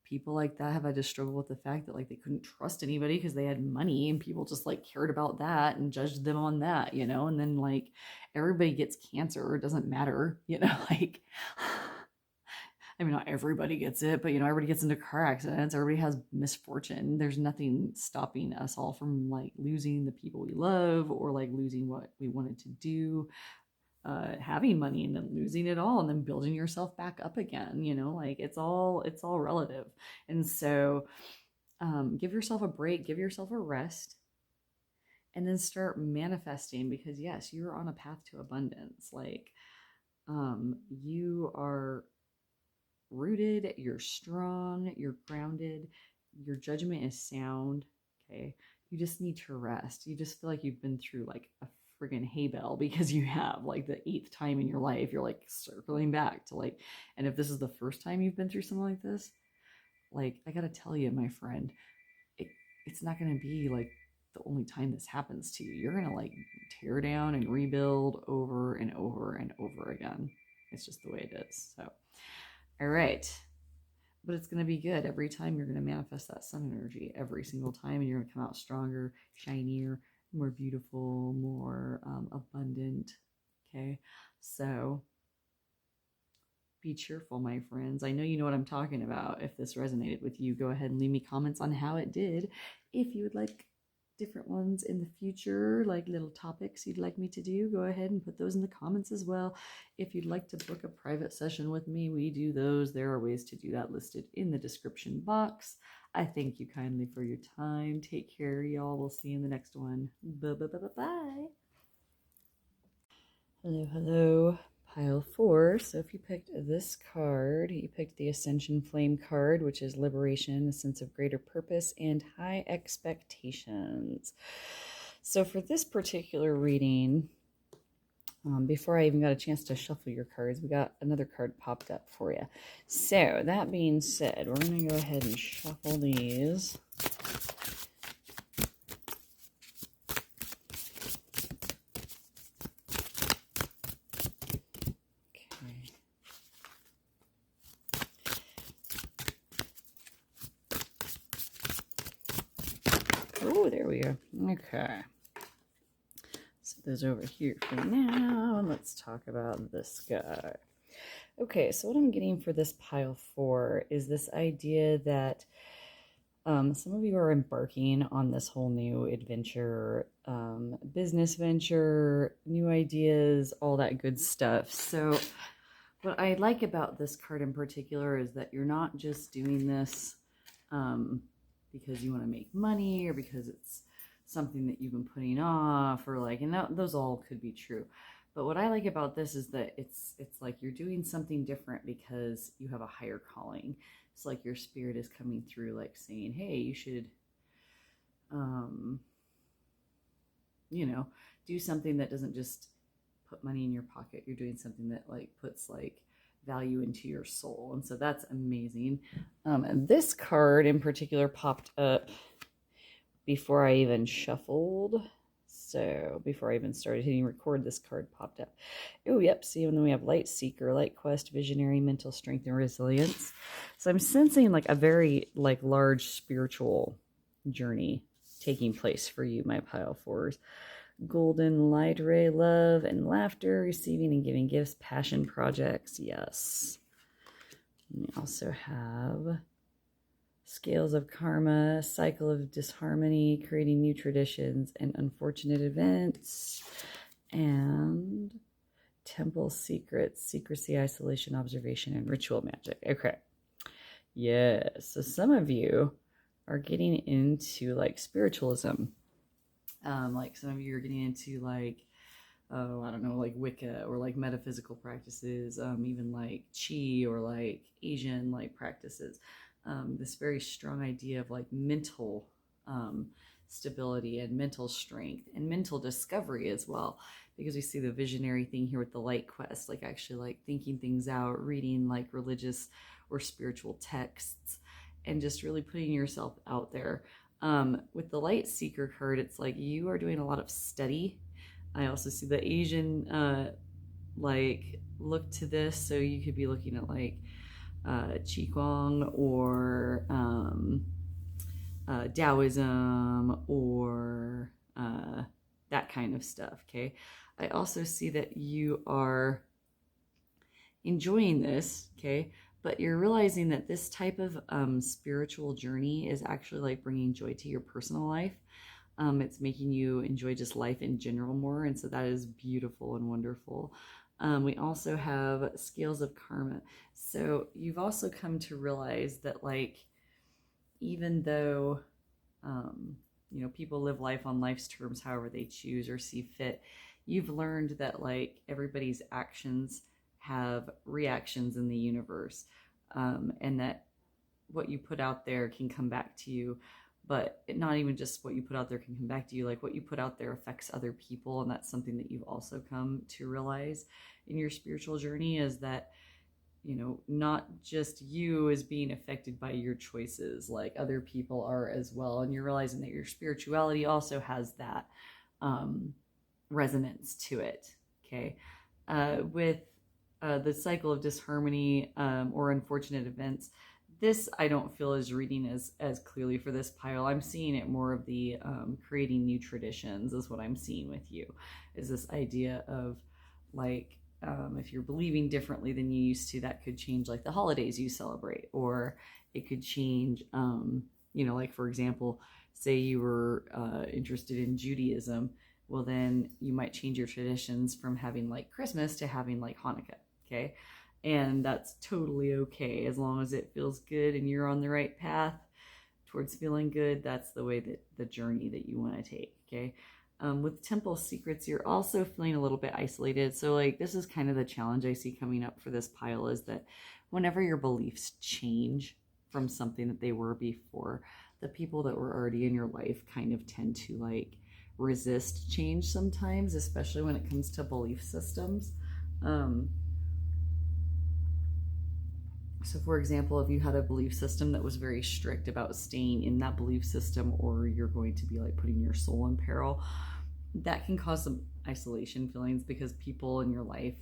people like that have had to struggle with the fact that like they couldn't trust anybody because they had money and people just like cared about that and judged them on that, you know. And then like everybody gets cancer, it doesn't matter, you know. Like, I mean, not everybody gets it, but you know, everybody gets into car accidents, everybody has misfortune. There's nothing stopping us all from like losing the people we love or like losing what we wanted to do, having money and then losing it all and then building yourself back up again, you know. Like it's all relative. And so give yourself a break, give yourself a rest, and then start manifesting, because yes, you're on a path to abundance. Like you are rooted, you're strong, you're grounded, your judgment is sound. Okay, you just need to rest. You just feel like you've been through like a friggin' hay bale, because you have like the 8th time in your life you're like circling back to like, and if this is the first time you've been through something like this, like I gotta tell you, my friend, it's not gonna be like the only time this happens to you. You're gonna like tear down and rebuild over and over and over again. It's just the way it is. So all right. But it's going to be good. Every time you're going to manifest that sun energy every single time, and you're going to come out stronger, shinier, more beautiful, more abundant. Okay. So be cheerful, my friends. I know you know what I'm talking about. If this resonated with you, go ahead and leave me comments on how it did. If you would like different ones in the future, like little topics you'd like me to do, go ahead and put those in the comments as well. If you'd like to book a private session with me, we do those. There are ways to do that listed in the description box. I thank you kindly for your time. Take care, y'all. We'll see you in the next one. Bye. Hello. Pile 4. So if you picked this card, you picked the Ascension Flame card, which is liberation, a sense of greater purpose, and high expectations. So for this particular reading, before I even got a chance to shuffle your cards, we got another card popped up for you. So that being said, we're going to go ahead and shuffle these. Oh, there we go. Okay. Set those over here for now, and let's talk about this guy. Okay, so what I'm getting for this pile 4 is this idea that some of you are embarking on this whole new adventure, business venture, new ideas, all that good stuff. So what I like about this card in particular is that you're not just doing this because you want to make money or because it's something that you've been putting off, or like, and those all could be true. But what I like about this is that it's like you're doing something different because you have a higher calling. It's like your spirit is coming through, like saying, hey, you should, you know, do something that doesn't just put money in your pocket. You're doing something that like puts like value into your soul. And so that's amazing. And this card in particular popped up before I even shuffled. So before I even started hitting record, this card popped up. Oh, yep. See, and then we have Light Seeker, Light Quest, Visionary, Mental Strength, and Resilience. So I'm sensing like a very like large spiritual journey taking place for you, my pile 4s. Golden Light Ray, Love and Laughter, Receiving and Giving Gifts, Passion Projects. Yes. We also have scales of karma, cycle of disharmony, creating new traditions and unfortunate events, and temple secrets, secrecy, isolation, observation, and ritual magic. Okay. Yes. So some of you are getting into like spiritualism. Like some of you are getting into like, oh, I don't know, like Wicca or like metaphysical practices, even like Chi or like Asian like practices. This very strong idea of like mental stability and mental strength and mental discovery as well, because we see the visionary thing here with the light quest, like actually like thinking things out, reading like religious or spiritual texts, and just really putting yourself out there. With the light seeker card, it's like you are doing a lot of study. I also see the Asian like look to this, so you could be looking at like Qigong or Taoism or that kind of stuff. Okay. I also see that you are enjoying this. Okay. But you're realizing that this type of spiritual journey is actually like bringing joy to your personal life. It's making you enjoy just life in general more. And so that is beautiful and wonderful. We also have scales of karma. So you've also come to realize that like, even though, people live life on life's terms, however they choose or see fit, you've learned that like everybody's actions have reactions in the universe, and that what you put out there can come back to you. But not even just what you put out there can come back to you, like what you put out there affects other people. And that's something that you've also come to realize in your spiritual journey, is that, not just you is being affected by your choices, like other people are as well. And you're realizing that your spirituality also has that resonance to it. Okay. With the cycle of disharmony or unfortunate events, this I don't feel is reading as clearly for this pile. I'm seeing it more of the creating new traditions is what I'm seeing with you, is this idea of like, if you're believing differently than you used to, that could change like the holidays you celebrate, or it could change, like for example, say you were interested in Judaism. Well, then you might change your traditions from having like Christmas to having like Hanukkah. Okay. And that's totally okay, as long as it feels good and you're on the right path towards feeling good. That's the way that the journey that you want to take. Okay. With temple secrets, you're also feeling a little bit isolated. So like, this is kind of the challenge I see coming up for this pile, is that whenever your beliefs change from something that they were before, the people that were already in your life kind of tend to like resist change sometimes, especially when it comes to belief systems. So for example, if you had a belief system that was very strict about staying in that belief system, or you're going to be like putting your soul in peril, that can cause some isolation feelings, because people in your life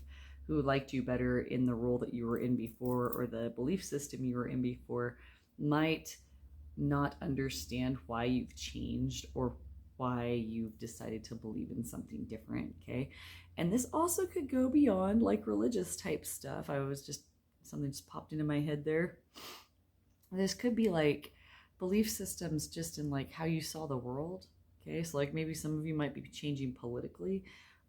who liked you better in the role that you were in before, or the belief system you were in before, might not understand why you've changed or why you've decided to believe in something different. Okay. And this also could go beyond like religious type stuff. Something just popped into my head there. This could be like belief systems just in like how you saw the world. Okay. So like maybe some of you might be changing politically.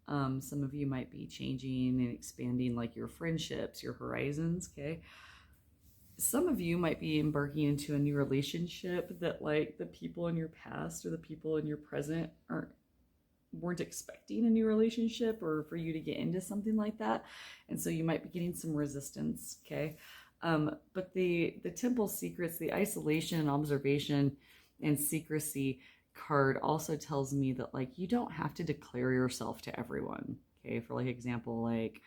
Some of you might be changing and expanding like your friendships, your horizons. Okay. Some of you might be embarking into a new relationship that like the people in your past or the people in your present weren't expecting a new relationship, or for you to get into something like that. And so you might be getting some resistance. Okay. But the temple secrets, the isolation, observation, and secrecy card also tells me that like, you don't have to declare yourself to everyone. Okay. For like example, like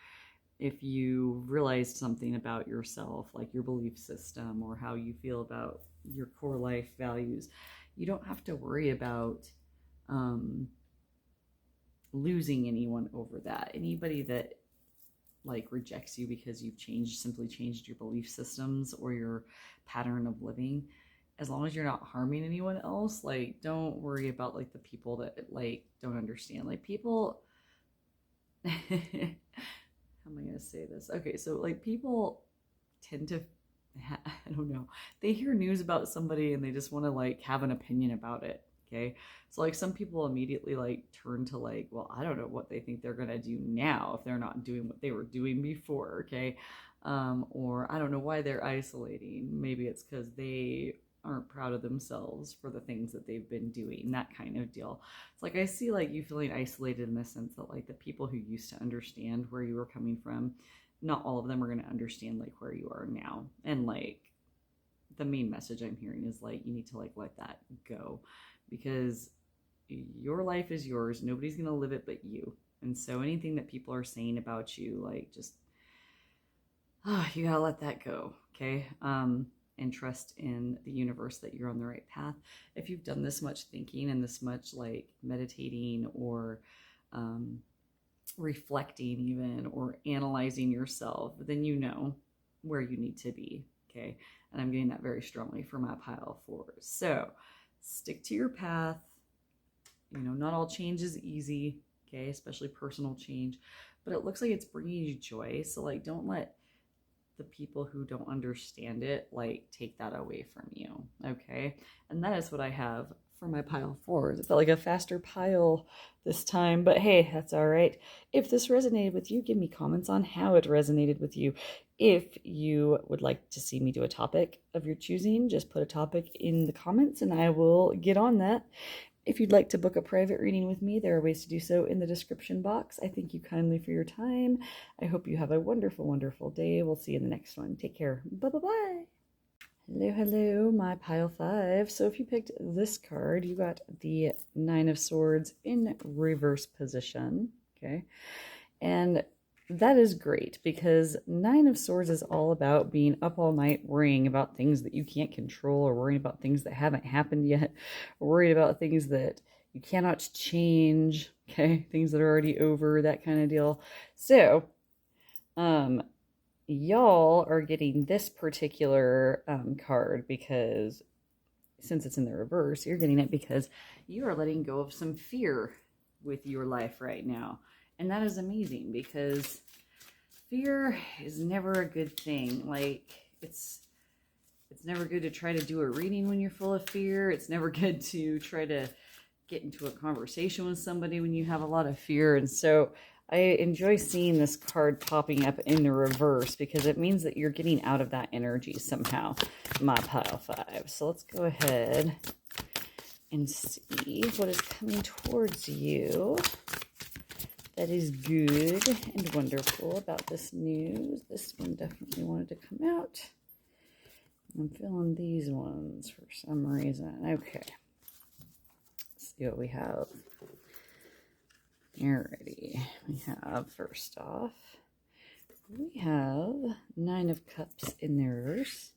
if you realized something about yourself, like your belief system or how you feel about your core life values, you don't have to worry about, losing anyone over that. Anybody that like rejects you because you've simply changed your belief systems or your pattern of living, as long as you're not harming anyone else, like don't worry about like the people that like don't understand. Like people how am I going to say this? Okay, so like people tend to I don't know, they hear news about somebody and they just want to like have an opinion about it. Okay. So like some people immediately like turn to like, well, I don't know what they think they're going to do now if they're not doing what they were doing before. Okay. Or I don't know why they're isolating. Maybe it's because they aren't proud of themselves for the things that they've been doing, that kind of deal. It's like I see like you feeling isolated in the sense that like the people who used to understand where you were coming from, not all of them are going to understand like where you are now. And like the main message I'm hearing is like you need to like let that go, because your life is yours. Nobody's going to live it but you. And so anything that people are saying about you, like just you gotta let that go. Okay. And trust in the universe that you're on the right path. If you've done this much thinking and this much like meditating or reflecting even, or analyzing yourself, then you know where you need to be. Okay. And I'm getting that very strongly for my pile 4. So stick to your path. You know, not all change is easy. Okay. Especially personal change, but it looks like it's bringing you joy. So like, don't let the people who don't understand it like take that away from you. Okay. And that is what I have for my pile 4. It felt like a faster pile this time, but hey, that's all right. If this resonated with you, give me comments on how it resonated with you. If you would like to see me do a topic of your choosing, just put a topic in the comments and I will get on that. If you'd like to book a private reading with me, there are ways to do so in the description box. I thank you kindly for your time. I hope you have a wonderful, wonderful day. We'll see you in the next one. Take care. Bye-bye-bye. Hello, hello, my pile 5. So if you picked this card, you got the 9 of Swords in reverse position. Okay. And that is great because 9 of Swords is all about being up all night worrying about things that you can't control, or worrying about things that haven't happened yet, or worried about things that you cannot change, okay? Things that are already over, that kind of deal. So, y'all are getting this particular card because since it's in the reverse, you're getting it because you are letting go of some fear with your life right now. And that is amazing because fear is never a good thing. Like it's never good to try to do a reading when you're full of fear. It's never good to try to get into a conversation with somebody when you have a lot of fear. And so I enjoy seeing this card popping up in the reverse because it means that you're getting out of that energy somehow, my pile 5. So let's go ahead and see what is coming towards you. That is good and wonderful about this news. This one definitely wanted to come out. I'm feeling these ones for some reason. Okay. Let's see what we have. Alrighty. We have, first off, we have 9 of Cups in the reverse.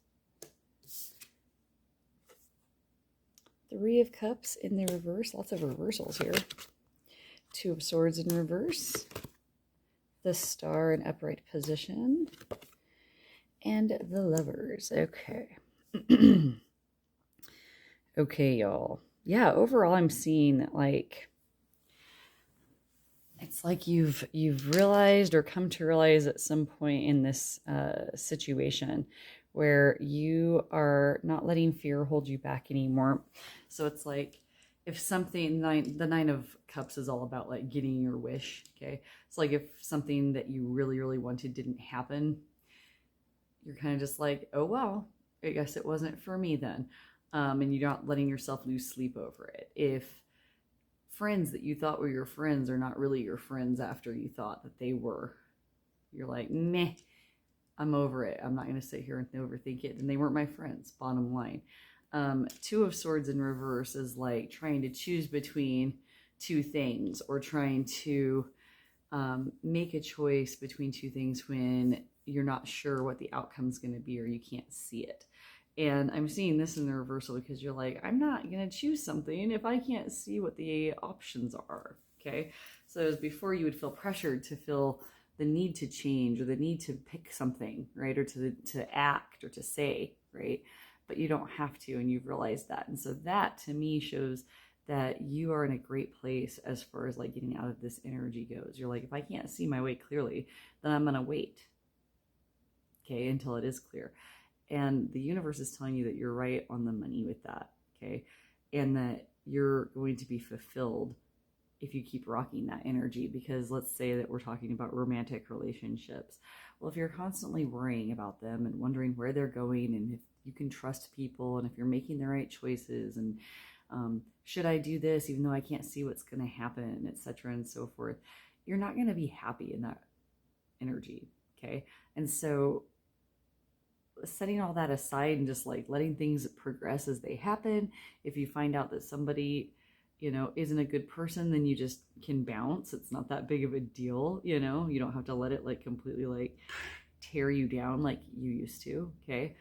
3 of Cups in the reverse. Lots of reversals here. 2 of Swords in reverse, the Star in upright position, and the Lovers. Okay. Okay, y'all. Yeah, overall I'm seeing that like it's like you've realized or come to realize at some point in this situation where you are not letting fear hold you back anymore. So it's like if something, the 9 of Cups is all about like getting your wish, okay? It's like if something that you really, really wanted didn't happen, you're kind of just like, oh, well, I guess it wasn't for me then. And you're not letting yourself lose sleep over it. If friends that you thought were your friends are not really your friends after you thought that they were, you're like, meh, I'm over it. I'm not going to sit here and overthink it. And they weren't my friends, bottom line. 2 of Swords in reverse is like trying to choose between 2 things, or trying to make a choice between 2 things when you're not sure what the outcome's going to be, or you can't see it. And I'm seeing this in the reversal because you're like, I'm not going to choose something if I can't see what the options are. Okay. So as before you would feel pressured to feel the need to change, or the need to pick something, right? Or to act or to say, right? But you don't have to, and you've realized that. And so that to me shows that you are in a great place as far as like getting out of this energy goes. You're like, if I can't see my way clearly, then I'm going to wait, okay, until it is clear. And the universe is telling you that you're right on the money with that, okay? And that you're going to be fulfilled if you keep rocking that energy. Because let's say that we're talking about romantic relationships. Well, if you're constantly worrying about them and wondering where they're going and if you can trust people and if you're making the right choices and should I do this even though I can't see what's going to happen, etc. and so forth, you're not going to be happy in that energy, okay? And so setting all that aside and just like letting things progress as they happen. If you find out that somebody, isn't a good person, then you just can bounce. It's not that big of a deal, you don't have to let it like completely like tear you down like you used to, okay?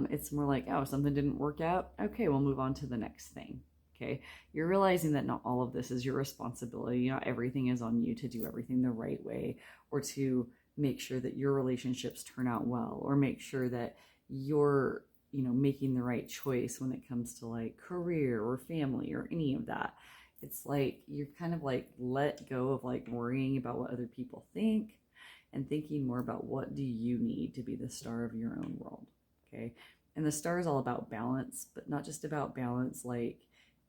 It's more like, oh, something didn't work out. Okay, we'll move on to the next thing. Okay, you're realizing that not all of this is your responsibility. Not everything is on you to do everything the right way or to make sure that your relationships turn out well or make sure that you're, making the right choice when it comes to like career or family or any of that. It's like you're kind of like let go of like worrying about what other people think and thinking more about what do you need to be the star of your own world. Okay. And the star is all about balance, but not just about balance like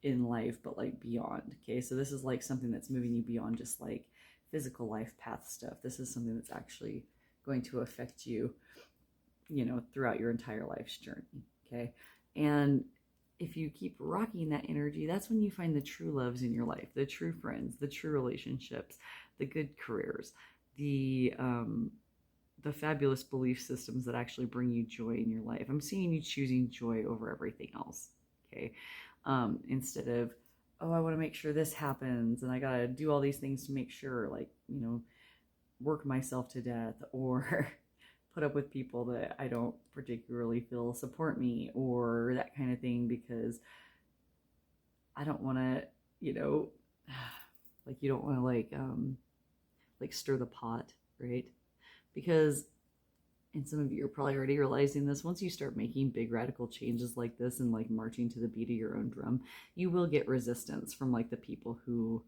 in life, but like beyond. Okay. So this is like something that's moving you beyond just like physical life path stuff. This is something that's actually going to affect you, throughout your entire life's journey. Okay. And if you keep rocking that energy, that's when you find the true loves in your life, the true friends, the true relationships, the good careers, the fabulous belief systems that actually bring you joy in your life. I'm seeing you choosing joy over everything else. Okay. Instead of, oh, I want to make sure this happens and I got to do all these things to make sure, like, work myself to death or put up with people that I don't particularly feel support me or that kind of thing, because I don't want to, like you don't want to like stir the pot, right? Because, and some of you are probably already realizing this, once you start making big radical changes like this and like marching to the beat of your own drum, you will get resistance from like the people who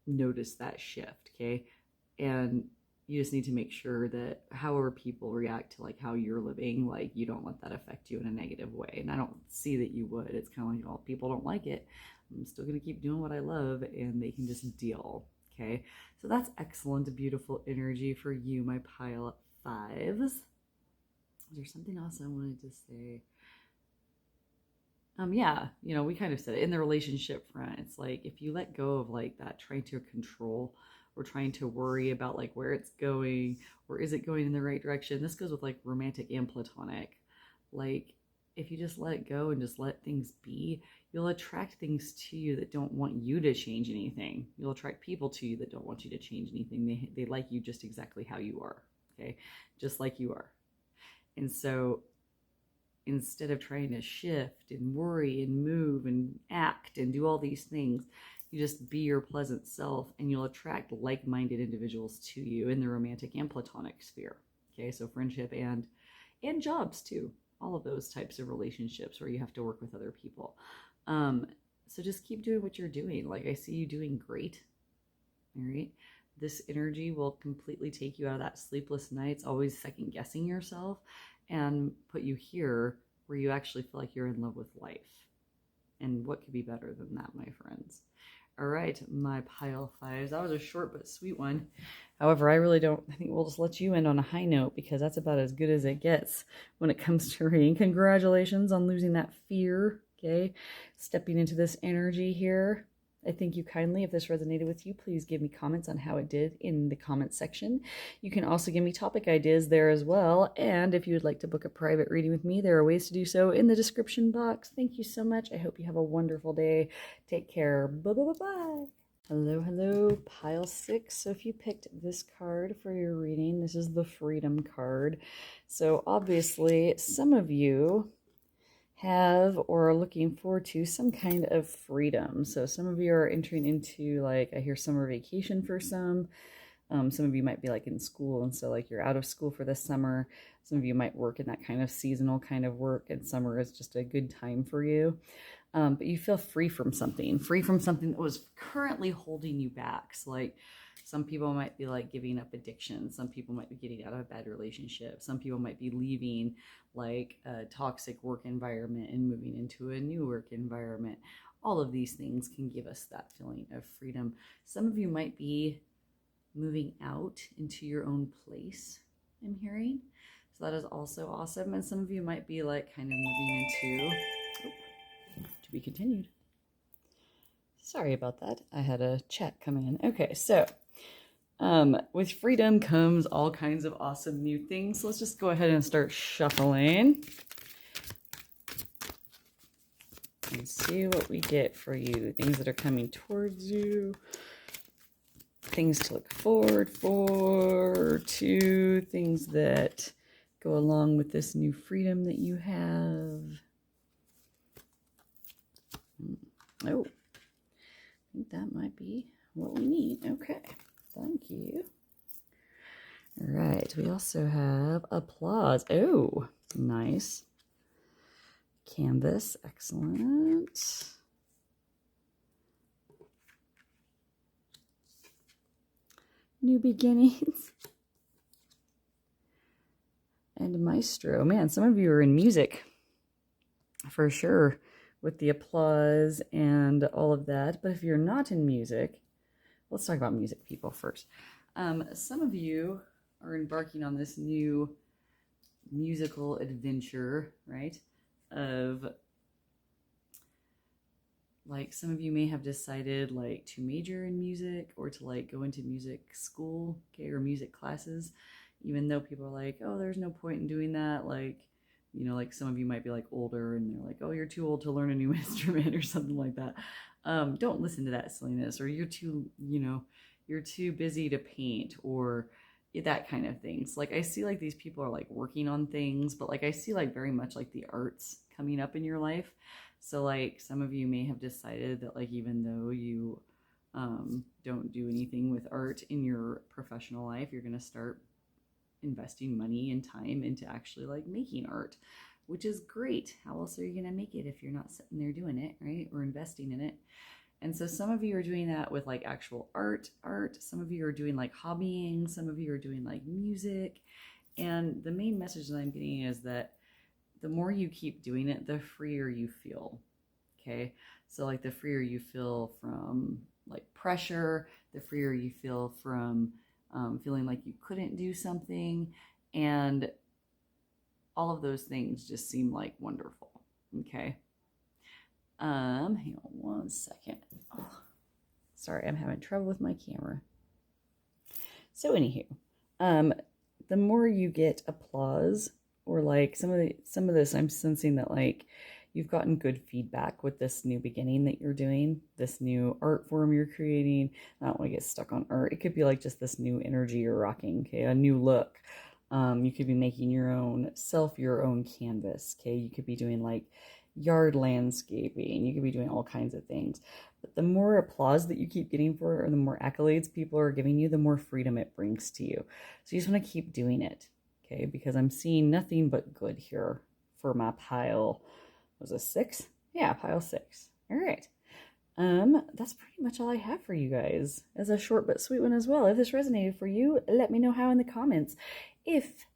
notice that shift, okay? And you just need to make sure that however people react to like how you're living, like you don't let that affect you in a negative way. And I don't see that you would. It's kind of like, well, people don't like it, I'm still going to keep doing what I love, and they can just deal. Okay, so that's excellent, beautiful energy for you, my pile 5s. Is there something else I wanted to say? Yeah, we kind of said it in the relationship front. It's like if you let go of like that trying to control or trying to worry about like where it's going or is it going in the right direction. This goes with like romantic and platonic. Like if you just let go and just let things be, you'll attract things to you that don't want you to change anything. You'll attract people to you that don't want you to change anything. They like you just exactly how you are, okay? Just like you are. And so instead of trying to shift and worry and move and act and do all these things, you just be your pleasant self and you'll attract like-minded individuals to you in the romantic and platonic sphere. Okay, so friendship and jobs too. All of those types of relationships where you have to work with other people. So just keep doing what you're doing. Like I see you doing great. All right. This energy will completely take you out of that sleepless nights, always second guessing yourself, and put you here where you actually feel like you're in love with life. And what could be better than that, my friends? All right, my pile 5s. That was a short but sweet one. However, I think we'll just let you end on a high note because that's about as good as it gets when it comes to reading. Congratulations on losing that fear, okay? Stepping into this energy here. I thank you kindly. If this resonated with you, please give me comments on how it did in the comments section. You can also give me topic ideas there as well. And if you would like to book a private reading with me, there are ways to do so in the description box. Thank you so much. I hope you have a wonderful day. Take care. Bye-bye-bye-bye. Hello, pile 6. So if you picked this card for your reading, this is the Freedom card. So obviously, some of you have or are looking forward to some kind of freedom. So some of you are entering into, like, I hear summer vacation for some. Some of you might be like in school, and so like you're out of school for the summer. Some of you might work in that kind of seasonal kind of work, and summer is just a good time for you. but you feel free from something that was currently holding you back. So like some people might be like giving up addiction. Some people might be getting out of a bad relationship. Some people might be leaving like a toxic work environment and moving into a new work environment. All of these things can give us that feeling of freedom. Some of you might be moving out into your own place, I'm hearing. So that is also awesome. And some of you might be like kind of moving into, to be continued. Sorry about that. I had a chat come in. Okay, so with freedom comes all kinds of awesome new things. So let's just go ahead and start shuffling and see what we get for you. Things that are coming towards you. Things to look forward for, to things that go along with this new freedom that you have. Oh, I think that might be what we need. Okay, thank you. All right, we also have applause. Oh, nice. Canvas, excellent. New beginnings. And maestro. Man, some of you are in music for sure with the applause and all of that. But if you're not in music, let's talk about music people first. Some of you are embarking on this new musical adventure, right? Of like some of you may have decided like to major in music or to like go into music school, okay, or music classes, even though people are like, oh, there's no point in doing that. Like, you know, like some of you might be like older and they're like, oh, you're too old to learn a new instrument or something like that. Don't listen to that silliness, or you're too, you know, you're too busy to paint or that kind of things. Like I see like these people are like working on things, but like I see like very much like the arts coming up in your life. So like some of you may have decided that like even though you don't do anything with art in your professional life, you're going to start investing money and time into actually like making art, which is great. How else are you going to make it if you're not sitting there doing it, right? Or investing in it. And so some of you are doing that with like actual art. Some of you are doing like hobbying. Some of you are doing like music. And the main message that I'm getting is that the more you keep doing it, the freer you feel. Okay. So like the freer you feel from like pressure, the freer you feel from feeling like you couldn't do something. And all of those things just seem like wonderful. Okay. Hang on one second. Oh, sorry, I'm having trouble with my camera. So anywho, the more you get applause, or like some of this, I'm sensing that like you've gotten good feedback with this new beginning that you're doing, this new art form you're creating. I don't want to get stuck on art. It could be like just this new energy you're rocking, okay, a new look. You could be making your own canvas, okay? You could be doing like yard landscaping. You could be doing all kinds of things. But the more applause that you keep getting for, or the more accolades people are giving you, the more freedom it brings to you. So you just want to keep doing it, okay? Because I'm seeing nothing but good here for my pile. Was it 6? Yeah, pile 6. All right. That's pretty much all I have for you guys, as a short but sweet one as well. If this resonated for you, let me know how in the comments. If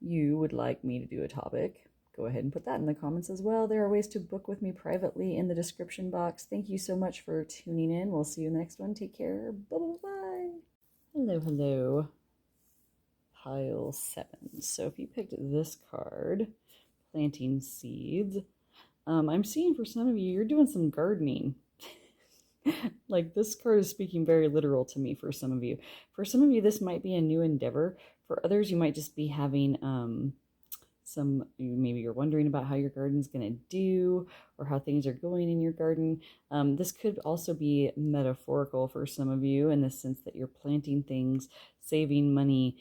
you would like me to do a topic, go ahead and put that in the comments as well. There are ways to book with me privately in the description box. Thank you so much for tuning in. We'll see you in the next one. Take care. Bye-bye. Hello, hello. Pile 7. So if you picked this card, planting seeds, I'm seeing for some of you, you're doing some gardening. Like this card is speaking very literal to me for some of you. For some of you, this might be a new endeavor. For others, you might just be having maybe you're wondering about how your garden's going to do or how things are going in your garden. This could also be metaphorical for some of you in the sense that you're planting things, saving money,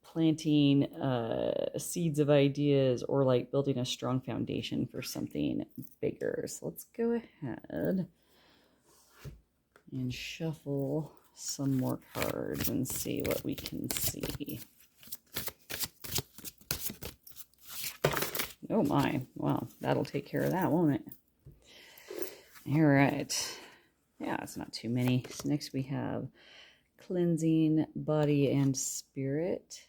planting seeds of ideas, or like building a strong foundation for something bigger. So let's go ahead and shuffle some more cards and see what we can see. Oh my, wow, that'll take care of that, won't it? All right. Yeah, it's not too many. So next we have cleansing body and spirit.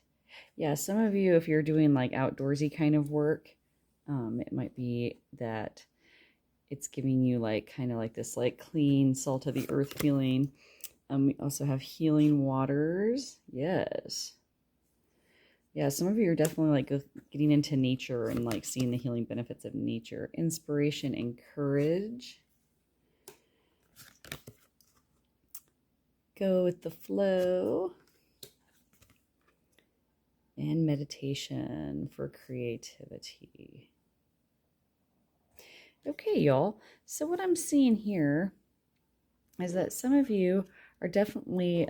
Yeah, some of you, if you're doing like outdoorsy kind of work, it might be that it's giving you like kind of like this like clean salt of the earth feeling. We also have healing waters. Yes. Yeah, some of you are definitely like getting into nature and like seeing the healing benefits of nature. Inspiration and courage. Go with the flow. And meditation for creativity. Okay, y'all. So what I'm seeing here is that some of you are definitely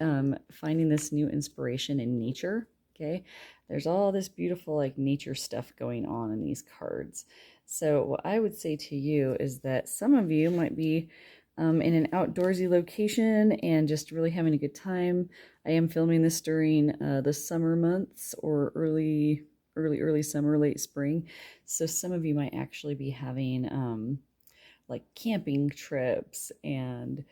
finding this new inspiration in nature. Okay, there's all this beautiful like nature stuff going on in these cards. So what I would say to you is that some of you might be in an outdoorsy location and just really having a good time. I am filming this during the summer months or early summer, late spring. So some of you might actually be having like camping trips and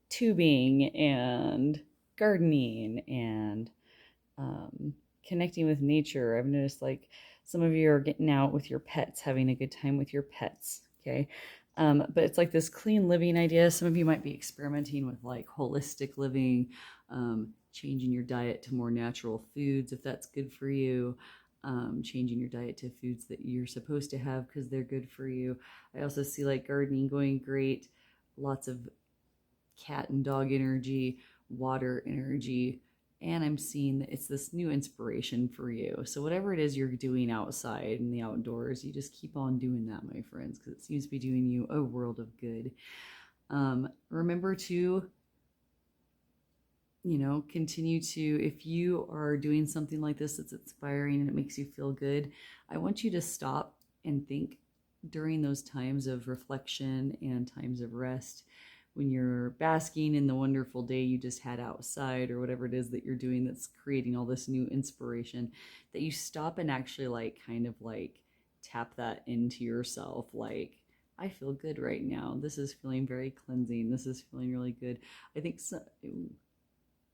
tubing and gardening and connecting with nature. I've noticed like some of you are getting out with your pets, having a good time with your pets. Okay. But it's like this clean living idea. Some of you might be experimenting with like holistic living, changing your diet to more natural foods if that's good for you, changing your diet to foods that you're supposed to have because they're good for you. I also see like gardening going great, lots of cat and dog energy, water energy, and I'm seeing that it's this new inspiration for you. So whatever it is you're doing outside in the outdoors, you just keep on doing that, my friends, because it seems to be doing you a world of good. Remember to, continue to, if you are doing something like this that's inspiring and it makes you feel good, I want you to stop and think during those times of reflection and times of rest, when you're basking in the wonderful day you just had outside or whatever it is that you're doing that's creating all this new inspiration, that you stop and actually like kind of like tap that into yourself. Like, I feel good right now. This is feeling very cleansing. This is feeling really good. I think so.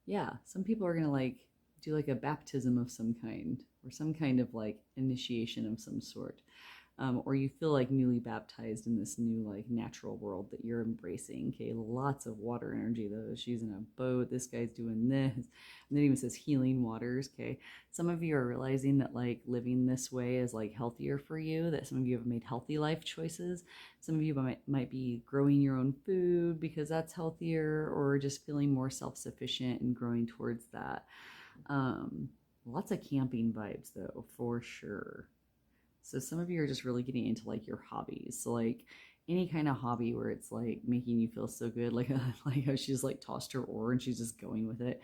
Yeah, some people are going to like do like a baptism of some kind or some kind of like initiation of some sort. Or you feel like newly baptized in this new like natural world that you're embracing. Okay, lots of water energy though. She's in a boat, this guy's doing this, and then it even says healing waters. Okay, some of you are realizing that like living this way is like healthier for you, that some of you have made healthy life choices. Some of you might be growing your own food because that's healthier, or just feeling more self-sufficient and growing towards that. Lots of camping vibes though, for sure. So some of you are just really getting into like your hobbies. So like any kind of hobby where it's like making you feel so good, like like how she's like tossed her oar and she's just going with it.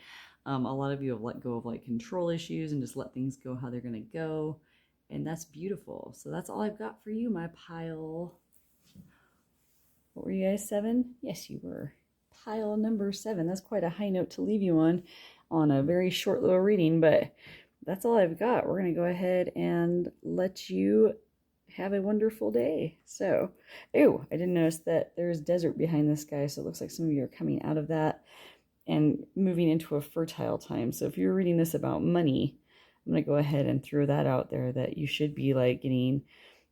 A lot of you have let go of like control issues and just let things go how they're gonna go, and that's beautiful. So that's all I've got for you, my pile. What were you guys, 7? Yes, you were. Pile number 7. That's quite a high note to leave you on a very short little reading, but that's all I've got. We're going to go ahead and let you have a wonderful day. So, I didn't notice that there's desert behind this guy, so it looks like some of you are coming out of that and moving into a fertile time. So if you're reading this about money, I'm going to go ahead and throw that out there, that you should be like getting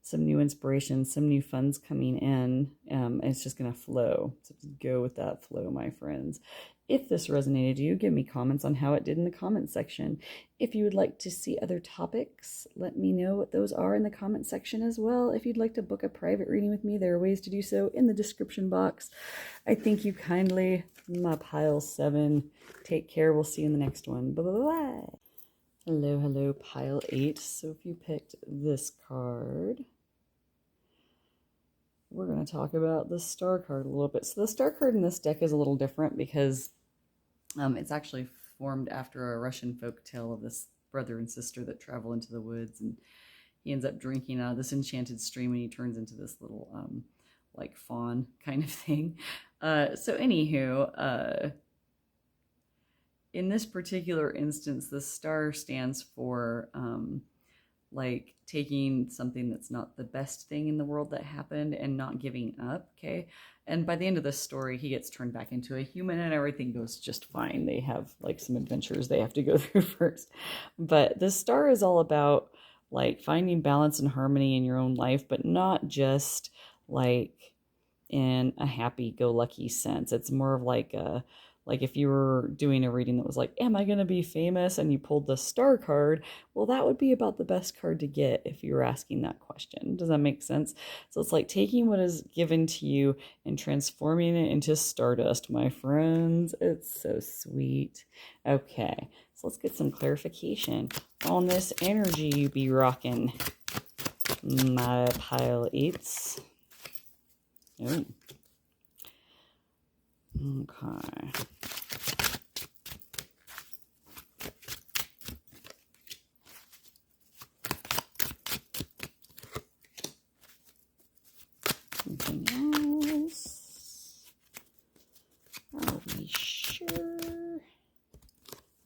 some new inspiration, some new funds coming in, and it's just going to flow. So just go with that flow, my friends. If this resonated you, give me comments on how it did in the comment section. If you would like to see other topics, let me know what those are in the comment section as well. If you'd like to book a private reading with me, there are ways to do so in the description box. I thank you kindly, my pile 7. Take care. We'll see you in the next one. Bye-bye. Hello, pile 8. So if you picked this card, we're going to talk about the star card a little bit. So the star card in this deck is a little different because it's actually formed after a Russian folk tale of this brother and sister that travel into the woods, and he ends up drinking out of this enchanted stream and he turns into this little like fawn kind of thing. So anywho, in this particular instance, the star stands for like taking something that's not the best thing in the world that happened and not giving up. Okay. And by the end of the story, he gets turned back into a human and everything goes just fine. They have like some adventures they have to go through first. But the star is all about like finding balance and harmony in your own life, but not just like in a happy-go-lucky sense. It's more of like if you were doing a reading that was like, am I going to be famous? And you pulled the star card, well, that would be about the best card to get if you were asking that question. Does that make sense? So it's like taking what is given to you and transforming it into stardust, my friends. It's so sweet. Okay, so let's get some clarification on this energy you be rocking, my pile eights. Oh. Okay. Something else? Are we sure?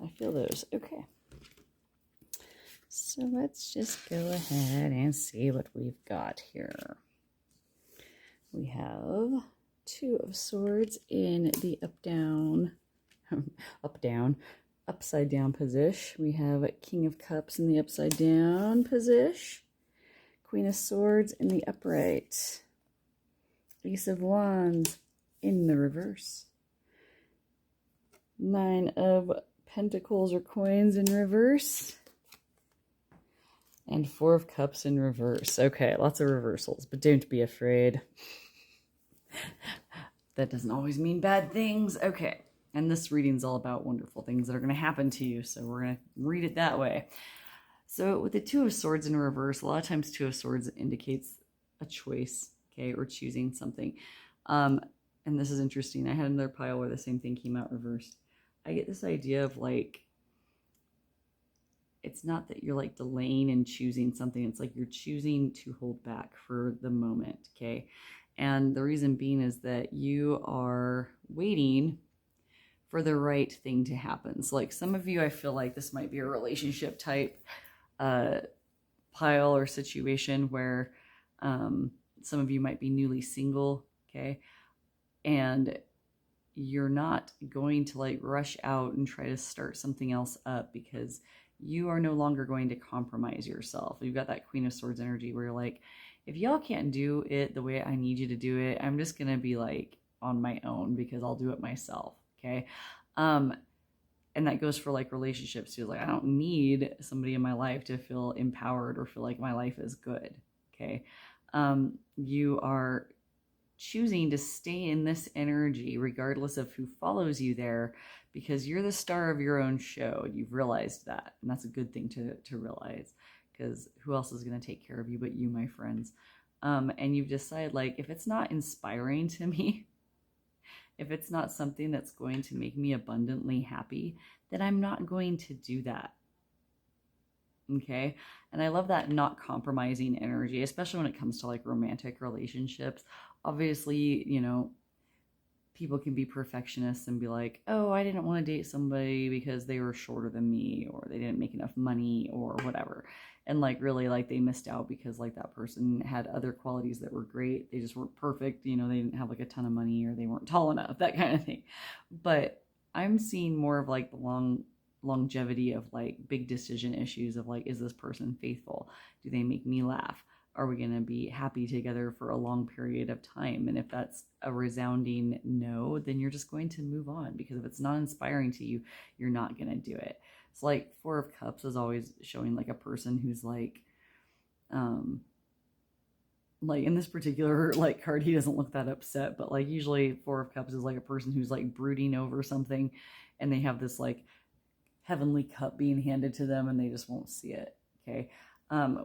I feel those. Okay. So let's just go ahead and see what we've got here. We have Two of Swords in the upside down position. We have King of Cups in the upside down position. Queen of Swords in the upright. Ace of Wands in the reverse. Nine of Pentacles or coins in reverse. And Four of Cups in reverse. Okay, lots of reversals, but don't be afraid. That doesn't always mean bad things. Okay, and this reading's all about wonderful things that are going to happen to you, so we're going to read it that way. So with the Two of Swords in reverse, a lot of times Two of Swords indicates a choice, okay, or choosing something. And this is interesting. I had another pile where the same thing came out reversed. I get this idea of like, it's not that you're like delaying and choosing something. It's like you're choosing to hold back for the moment, okay? And the reason being is that you are waiting for the right thing to happen. So like some of you, I feel like this might be a relationship type pile or situation where some of you might be newly single, okay? And you're not going to like rush out and try to start something else up because you are no longer going to compromise yourself. You've got that Queen of Swords energy where you're like, if y'all can't do it the way I need you to do it, I'm just going to be like on my own because I'll do it myself. Okay. And that goes for like relationships too. Like I don't need somebody in my life to feel empowered or feel like my life is good. Okay. You are choosing to stay in this energy regardless of who follows you there because you're the star of your own show. You've realized that, and that's a good thing to realize because who else is going to take care of you but you, my friends? And you've decided like, if it's not inspiring to me, if it's not something that's going to make me abundantly happy, then I'm not going to do that. Okay. And I love that not compromising energy, especially when it comes to like romantic relationships. Obviously, you know, people can be perfectionists and be like, oh, I didn't want to date somebody because they were shorter than me or they didn't make enough money or whatever. And like really like they missed out because like that person had other qualities that were great. They just weren't perfect. You know, they didn't have like a ton of money or they weren't tall enough, that kind of thing. But I'm seeing more of like the longevity of like big decision issues of like, is this person faithful? Do they make me laugh? Are we going to be happy together for a long period of time? And if that's a resounding no, then you're just going to move on because if it's not inspiring to you, you're not going to do it. It's like Four of Cups is always showing like a person who's like in this particular like card, he doesn't look that upset, but like usually Four of Cups is like a person who's like brooding over something and they have this like heavenly cup being handed to them and they just won't see it. Okay.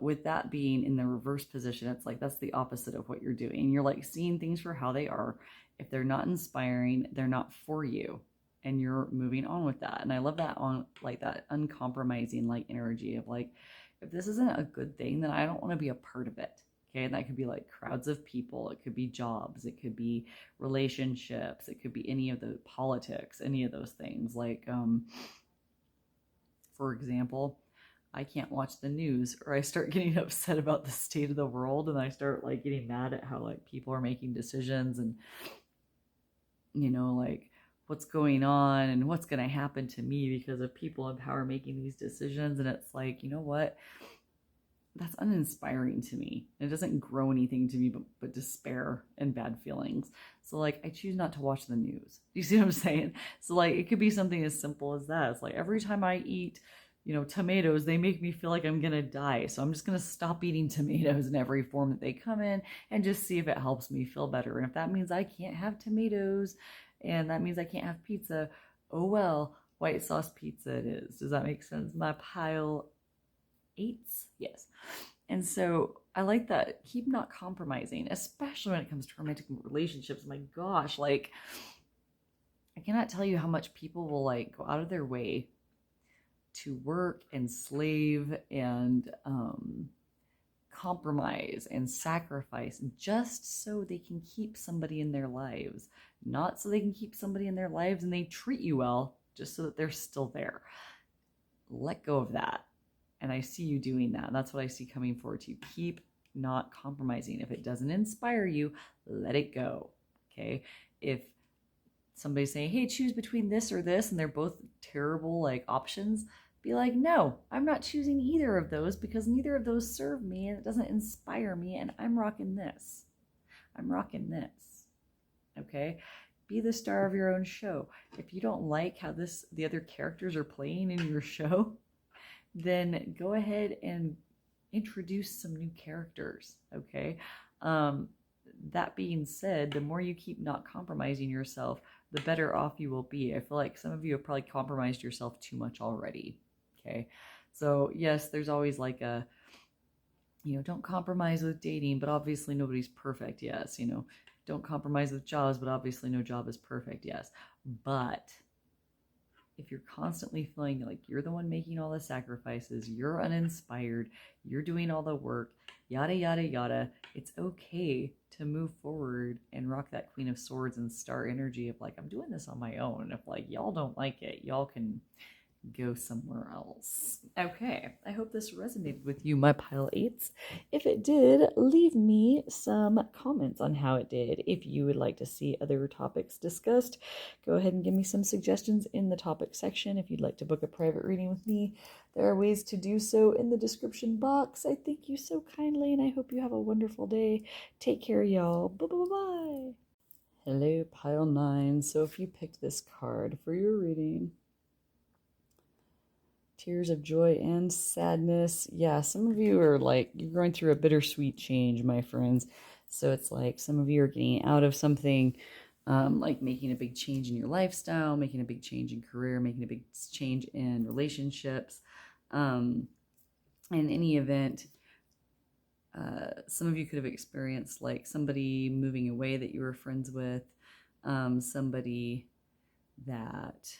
With that being in the reverse position, it's like that's the opposite of what you're doing. You're like seeing things for how they are. If they're not inspiring, they're not for you, and you're moving on with that. And I love that on like that uncompromising like energy of like, if this isn't a good thing, then I don't want to be a part of it. Okay, and that could be like crowds of people, it could be jobs, it could be relationships, it could be any of the politics, any of those things. Like, for example, I can't watch the news, or I start getting upset about the state of the world, and I start like getting mad at how like people are making decisions, and like what's going on and what's going to happen to me because of people in power making these decisions. And it's like, you know what? That's uninspiring to me. It doesn't grow anything to me but despair and bad feelings. So like I choose not to watch the news. You see what I'm saying? So like it could be something as simple as that. It's like every time I eat, tomatoes, they make me feel like I'm gonna die. So I'm just gonna stop eating tomatoes in every form that they come in and just see if it helps me feel better. And if that means I can't have tomatoes and that means I can't have pizza, oh well, white sauce pizza it is. Does that make sense? My pile eights? Yes. And so I like that. Keep not compromising, especially when it comes to romantic relationships. My gosh, like I cannot tell you how much people will like go out of their way to work and slave and compromise and sacrifice just so they can keep somebody in their lives, not so they can keep somebody in their lives and they treat you well, just so that they're still there. Let go of that. And I see you doing that. That's what I see coming forward to you. Keep not compromising. If it doesn't inspire you, let it go. Okay. If somebody's saying, hey, choose between this or this, and they're both terrible like options, be like, no, I'm not choosing either of those because neither of those serve me and it doesn't inspire me, and I'm rocking this. I'm rocking this. Okay. Be the star of your own show. If you don't like how the other characters are playing in your show, then go ahead and introduce some new characters, okay? That being said, the more you keep not compromising yourself, the better off you will be. I feel like some of you have probably compromised yourself too much already, okay? So yes, there's always like a, don't compromise with dating, but obviously nobody's perfect, yes. Don't compromise with jobs, but obviously no job is perfect, yes. But if you're constantly feeling like you're the one making all the sacrifices, you're uninspired, you're doing all the work, yada, yada, yada, it's okay to move forward and rock that Queen of Swords and star energy of like, I'm doing this on my own. If like y'all don't like it, y'all can go somewhere else. Okay, I hope this resonated with you, my pile eights. If it did, leave me some comments on how it did. If you would like to see other topics discussed, go ahead and give me some suggestions in the topic section. If you'd like to book a private reading with me, there are ways to do so in the description box. I thank you so kindly, and I hope you have a wonderful day. Take care, y'all. Bye-bye-bye. Hello, pile 9. So if you picked this card for your reading, tears of joy and sadness. Yeah, some of you are like, you're going through a bittersweet change, my friends. So it's like some of you are getting out of something, like making a big change in your lifestyle, making a big change in career, making a big change in relationships. In any event, some of you could have experienced like somebody moving away that you were friends with, somebody that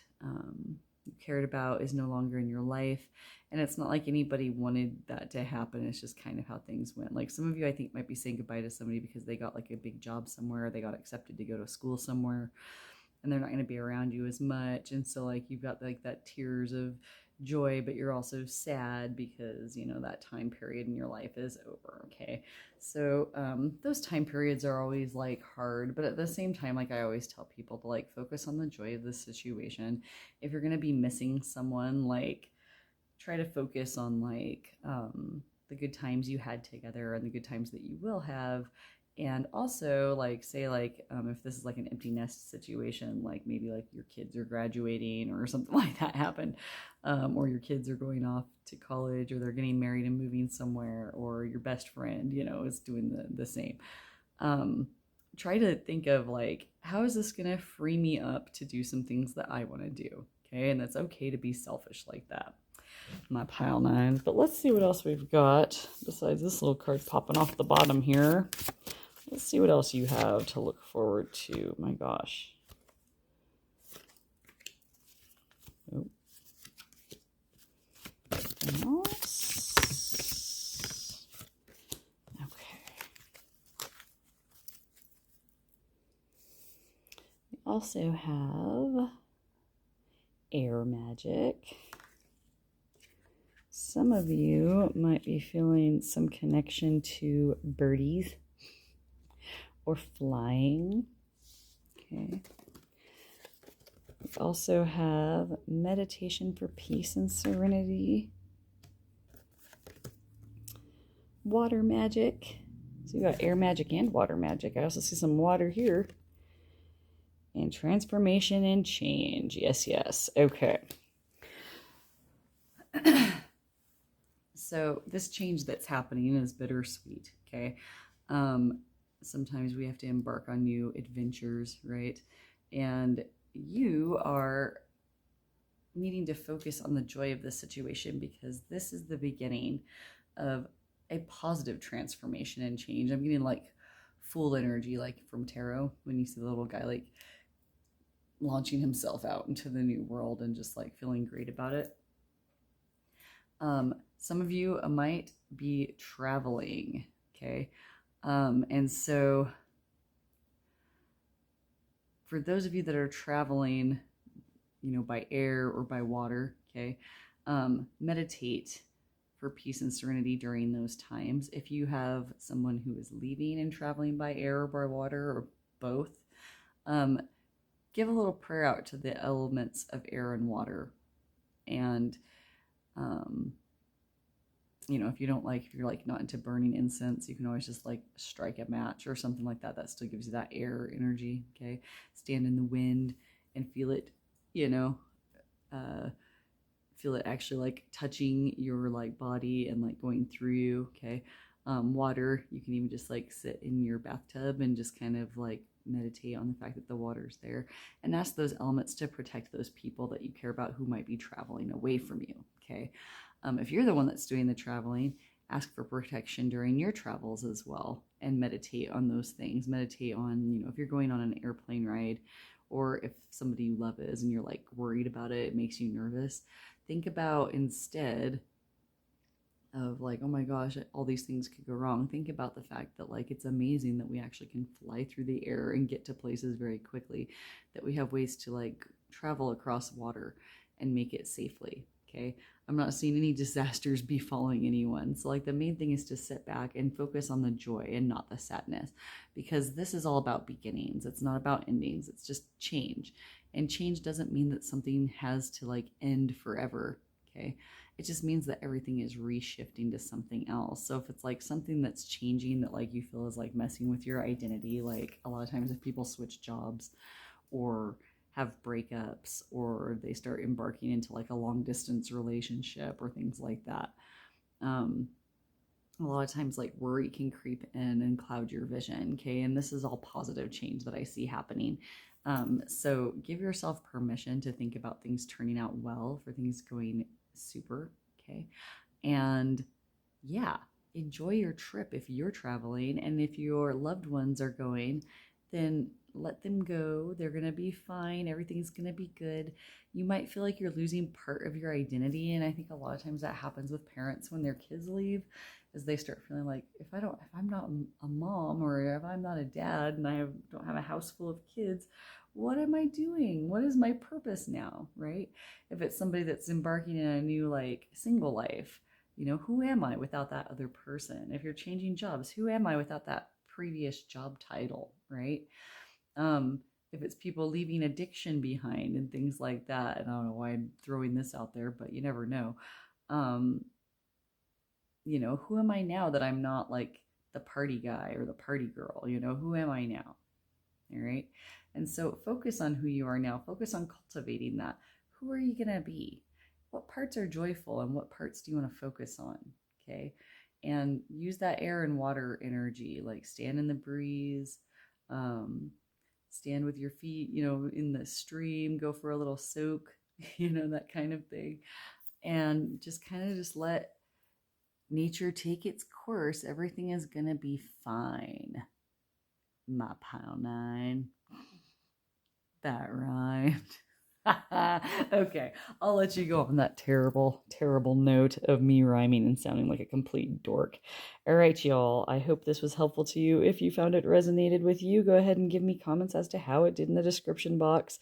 you cared about is no longer in your life. And it's not like anybody wanted that to happen. It's just kind of how things went. Like some of you, I think, might be saying goodbye to somebody because they got like a big job somewhere, they got accepted to go to school somewhere, and they're not going to be around you as much. And so like you've got like that tears of joy, but you're also sad because that time period in your life is over. Okay, so those time periods are always like hard, but at the same time, like I always tell people to like focus on the joy of the situation. If you're going to be missing someone, like try to focus on like the good times you had together and the good times that you will have. And also like say like if this is like an empty nest situation, like maybe like your kids are graduating or something like that happened, or your kids are going off to college, or they're getting married and moving somewhere, or your best friend is doing the same. Try to think of like, how is this gonna free me up to do some things that I want to do? Okay, and that's okay to be selfish like that, my pile 9s. But let's see what else we've got besides this little card popping off the bottom here. Let's see what else you have to look forward to. My gosh. Oh. Anything else? Okay. We also have air magic. some of you might be feeling some connection to birdies or flying. Okay. We also have meditation for peace and serenity. Water magic. So you got air magic and water magic. I also see some water here. And transformation and change. Yes, yes. Okay. So this change that's happening is bittersweet. Okay. Sometimes we have to embark on new adventures, right? And you are needing to focus on the joy of the situation because this is the beginning of a positive transformation and change. I'm getting like full energy, like from tarot, when you see the little guy like launching himself out into the new world and just like feeling great about it. Some of you might be traveling, okay? And so for those of you that are traveling, by air or by water, okay, meditate for peace and serenity during those times. If you have someone who is leaving and traveling by air or by water or both, give a little prayer out to the elements of air and water. And, if you're like not into burning incense, you can always just like strike a match or something like that. That still gives you that air energy. Okay. Stand in the wind and feel it, feel it actually like touching your like body and like going through you. Okay. Water, you can even just like sit in your bathtub and just kind of like meditate on the fact that the water's there and ask those elements to protect those people that you care about who might be traveling away from you. Okay. If you're the one that's doing the traveling, ask for protection during your travels as well and meditate on those things. Meditate on, if you're going on an airplane ride or if somebody you love is and you're like worried about it, it makes you nervous. Think about instead of like, oh my gosh, all these things could go wrong. Think about the fact that like it's amazing that we actually can fly through the air and get to places very quickly, that we have ways to like travel across water and make it safely. Okay. I'm not seeing any disasters befalling anyone. So like the main thing is to sit back and focus on the joy and not the sadness, because this is all about beginnings. It's not about endings. It's just change. And change doesn't mean that something has to like end forever. Okay. It just means that everything is reshifting to something else. So if it's like something that's changing that like you feel is like messing with your identity, like a lot of times if people switch jobs or have breakups or they start embarking into like a long distance relationship or things like that. A lot of times like worry can creep in and cloud your vision. Okay. And this is all positive change that I see happening. So give yourself permission to think about things turning out well, for things going super. Okay. And yeah, enjoy your trip if you're traveling, and if your loved ones are going, then let them go. They're going to be fine. Everything's going to be good. You might feel like you're losing part of your identity. And I think a lot of times that happens with parents when their kids leave, is they start feeling like, if I'm not a mom, or if I'm not a dad and I don't have a house full of kids, what am I doing? What is my purpose now? Right? If it's somebody that's embarking in a new like single life, who am I without that other person? If you're changing jobs, who am I without that previous job title? Right? If it's people leaving addiction behind and things like that, and I don't know why I'm throwing this out there, but you never know. Who am I now that I'm not like the party guy or the party girl? Who am I now? All right. And so focus on who you are now. Focus on cultivating that. Who are you going to be? What parts are joyful and what parts do you want to focus on? Okay. And use that air and water energy, like stand in the breeze, stand with your feet, in the stream, go for a little soak, that kind of thing. And just kind of just let nature take its course. Everything is going to be fine. My pile 9. That rhymed. Okay, I'll let you go on that terrible, terrible note of me rhyming and sounding like a complete dork. All right, y'all. I hope this was helpful to you. If you found it resonated with you, go ahead and give me comments as to how it did in the description box.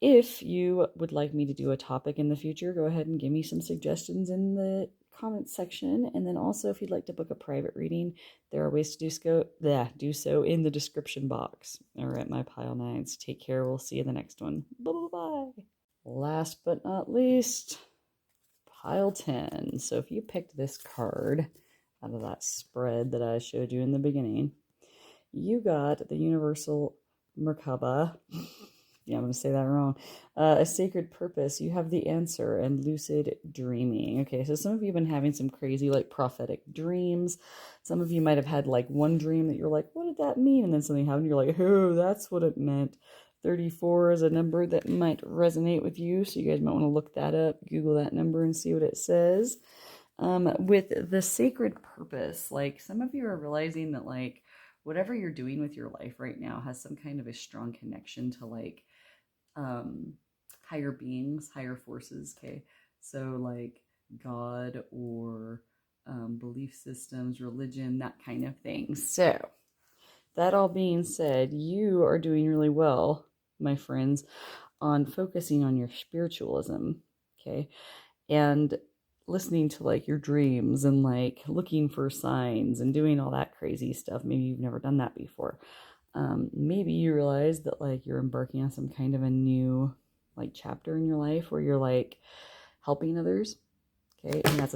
If you would like me to do a topic in the future, go ahead and give me some suggestions in the comments section. And then also, if you'd like to book a private reading, there are ways to do so in the description box or at my pile nines. Take care. We'll see you in the next one. Bye-bye. Last but not least, pile 10. So if you picked this card out of that spread that I showed you in the beginning, you got the Universal Merkaba. Yeah, I'm going to say that wrong. A sacred purpose. You have the answer and lucid dreaming. Okay, so some of you have been having some crazy like prophetic dreams. Some of you might have had like one dream that you're like, what did that mean? And then something happened. You're like, oh, that's what it meant. 34 is a number that might resonate with you. So you guys might want to look that up, Google that number and see what it says. With the sacred purpose, like some of you are realizing that like whatever you're doing with your life right now has some kind of a strong connection to like higher beings, higher forces. Okay, so like God or belief systems, religion, that kind of thing. So that all being said, you are doing really well, my friends, on focusing on your spiritualism. Okay, and listening to like your dreams and like looking for signs and doing all that crazy stuff. Maybe you've never done that before. Maybe you realize that like you're embarking on some kind of a new like chapter in your life where you're like helping others. Okay, and that's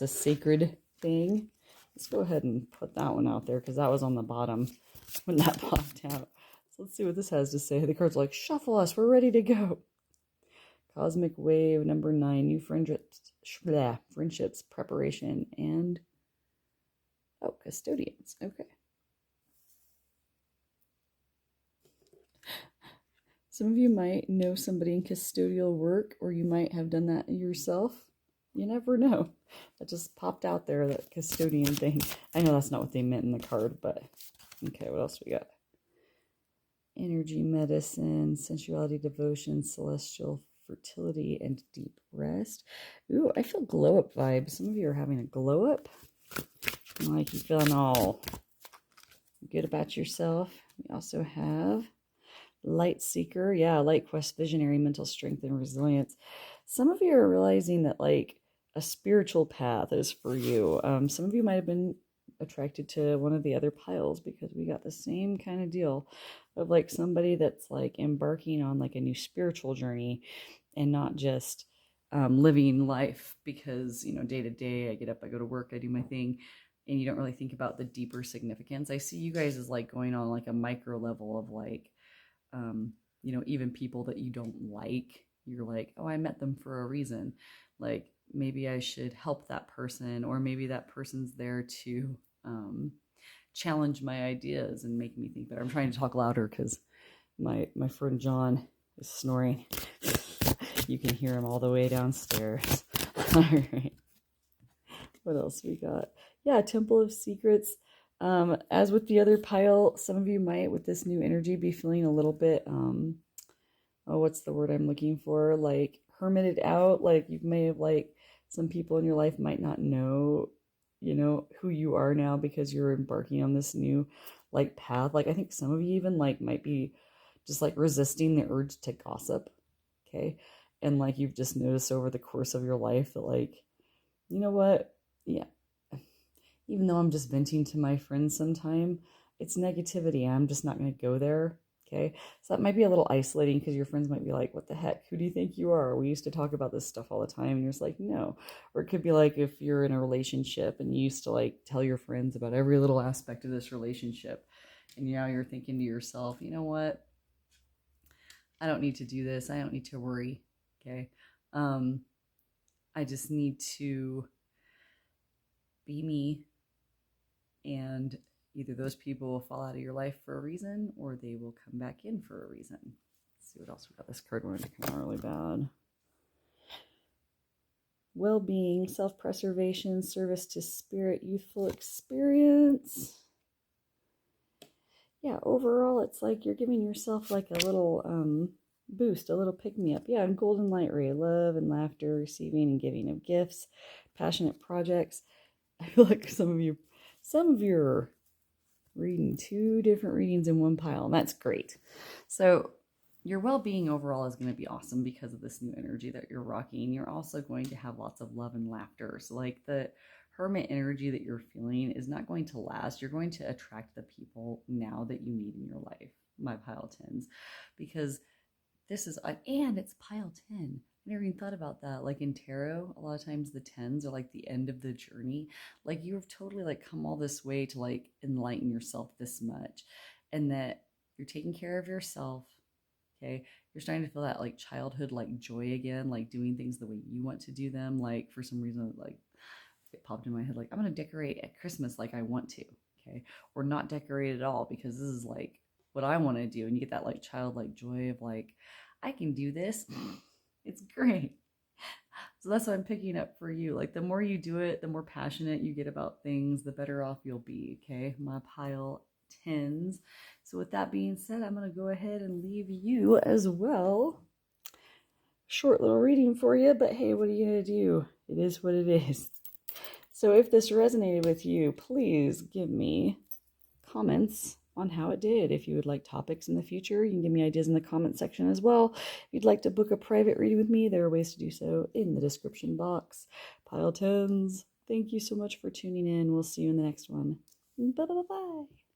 a sacred thing. Let's go ahead and put that one out there because that was on the bottom when that popped out. So let's see what this has to say. The card's like, shuffle us, we're ready to go. Cosmic Wave, number 9, new friendships, preparation, and custodians. Okay. Some of you might know somebody in custodial work, or you might have done that yourself. You never know. That just popped out there, that custodian thing. I know that's not what they meant in the card, but okay, what else we got? Energy medicine, sensuality, devotion, celestial fertility, and deep rest. Ooh, I feel glow up vibes. Some of you are having a glow up. Like you feeling all good about yourself. We also have light seeker. Yeah, light quest, visionary, mental strength, and resilience. Some of you are realizing that like a spiritual path is for you. Some of you might have been attracted to one of the other piles because we got the same kind of deal of like somebody that's like embarking on like a new spiritual journey and not just living life because, you know, day to day, I get up, I go to work, I do my thing, and you don't really think about the deeper significance. I see you guys as like going on like a micro level of like, you know, even people that you don't like, you're like, oh, I met them for a reason. Like maybe I should help that person, or maybe that person's there to challenge my ideas and make me think better. I'm trying to talk louder because my friend John is snoring. You can hear him all the way downstairs. All right. What else we got? Yeah, Temple of Secrets. As with the other pile, some of you might, with this new energy, be feeling a little bit, what's the word I'm looking for? Like hermited out. Like you may have like some people in your life might not know, you know, who you are now because you're embarking on this new like path. Like I think some of you even like might be just like resisting the urge to gossip. Okay. And like you've just noticed over the course of your life that like, you know what? Yeah. Even though I'm just venting to my friends sometime, it's negativity. I'm just not going to go there. Okay. So that might be a little isolating because your friends might be like, what the heck? Who do you think you are? We used to talk about this stuff all the time. And you're just like, no. Or it could be like if you're in a relationship and you used to like tell your friends about every little aspect of this relationship. And now you're thinking to yourself, you know what? I don't need to do this. I don't need to worry. Okay. I just need to be me, and either those people will fall out of your life for a reason or they will come back in for a reason. Let's see what else we got. This card wanted to come out really bad. Well-being, self-preservation, service to spirit, youthful experience. Yeah, overall, it's like you're giving yourself like a little boost, a little pick-me-up. Yeah, and golden light ray, love and laughter, receiving and giving of gifts, passionate projects. I feel like some of you are reading 2 different readings in one pile, and that's great. So your well-being overall is going to be awesome because of this new energy that you're rocking. You're also going to have lots of love and laughter. So like the hermit energy that you're feeling is not going to last. You're going to attract the people now that you need in your life, my pile 10s, because this is, and it's pile 10. I never even thought about that. Like in tarot, a lot of times the 10s are like the end of the journey. Like you've totally like come all this way to like enlighten yourself this much, and that you're taking care of yourself. Okay. You're starting to feel that like childhood, like joy again, like doing things the way you want to do them. Like for some reason, like it popped in my head, like I'm going to decorate at Christmas like I want to. Okay. Or not decorate at all because this is like what I want to do. And you get that like childlike joy of like, I can do this. It's great. So that's what I'm picking up for you. Like the more you do it, the more passionate you get about things, the better off you'll be. Okay. My pile 10s. So with that being said, I'm going to go ahead and leave you as well. Short little reading for you, but hey, what are you going to do? It is what it is. So if this resonated with you, please give me comments on how it did. If you would like topics in the future, you can give me ideas in the comment section as well. If you'd like to book a private reading with me, there are ways to do so in the description box. Pile 10s, thank you so much for tuning in. We'll see you in the next one. Bye-bye-bye.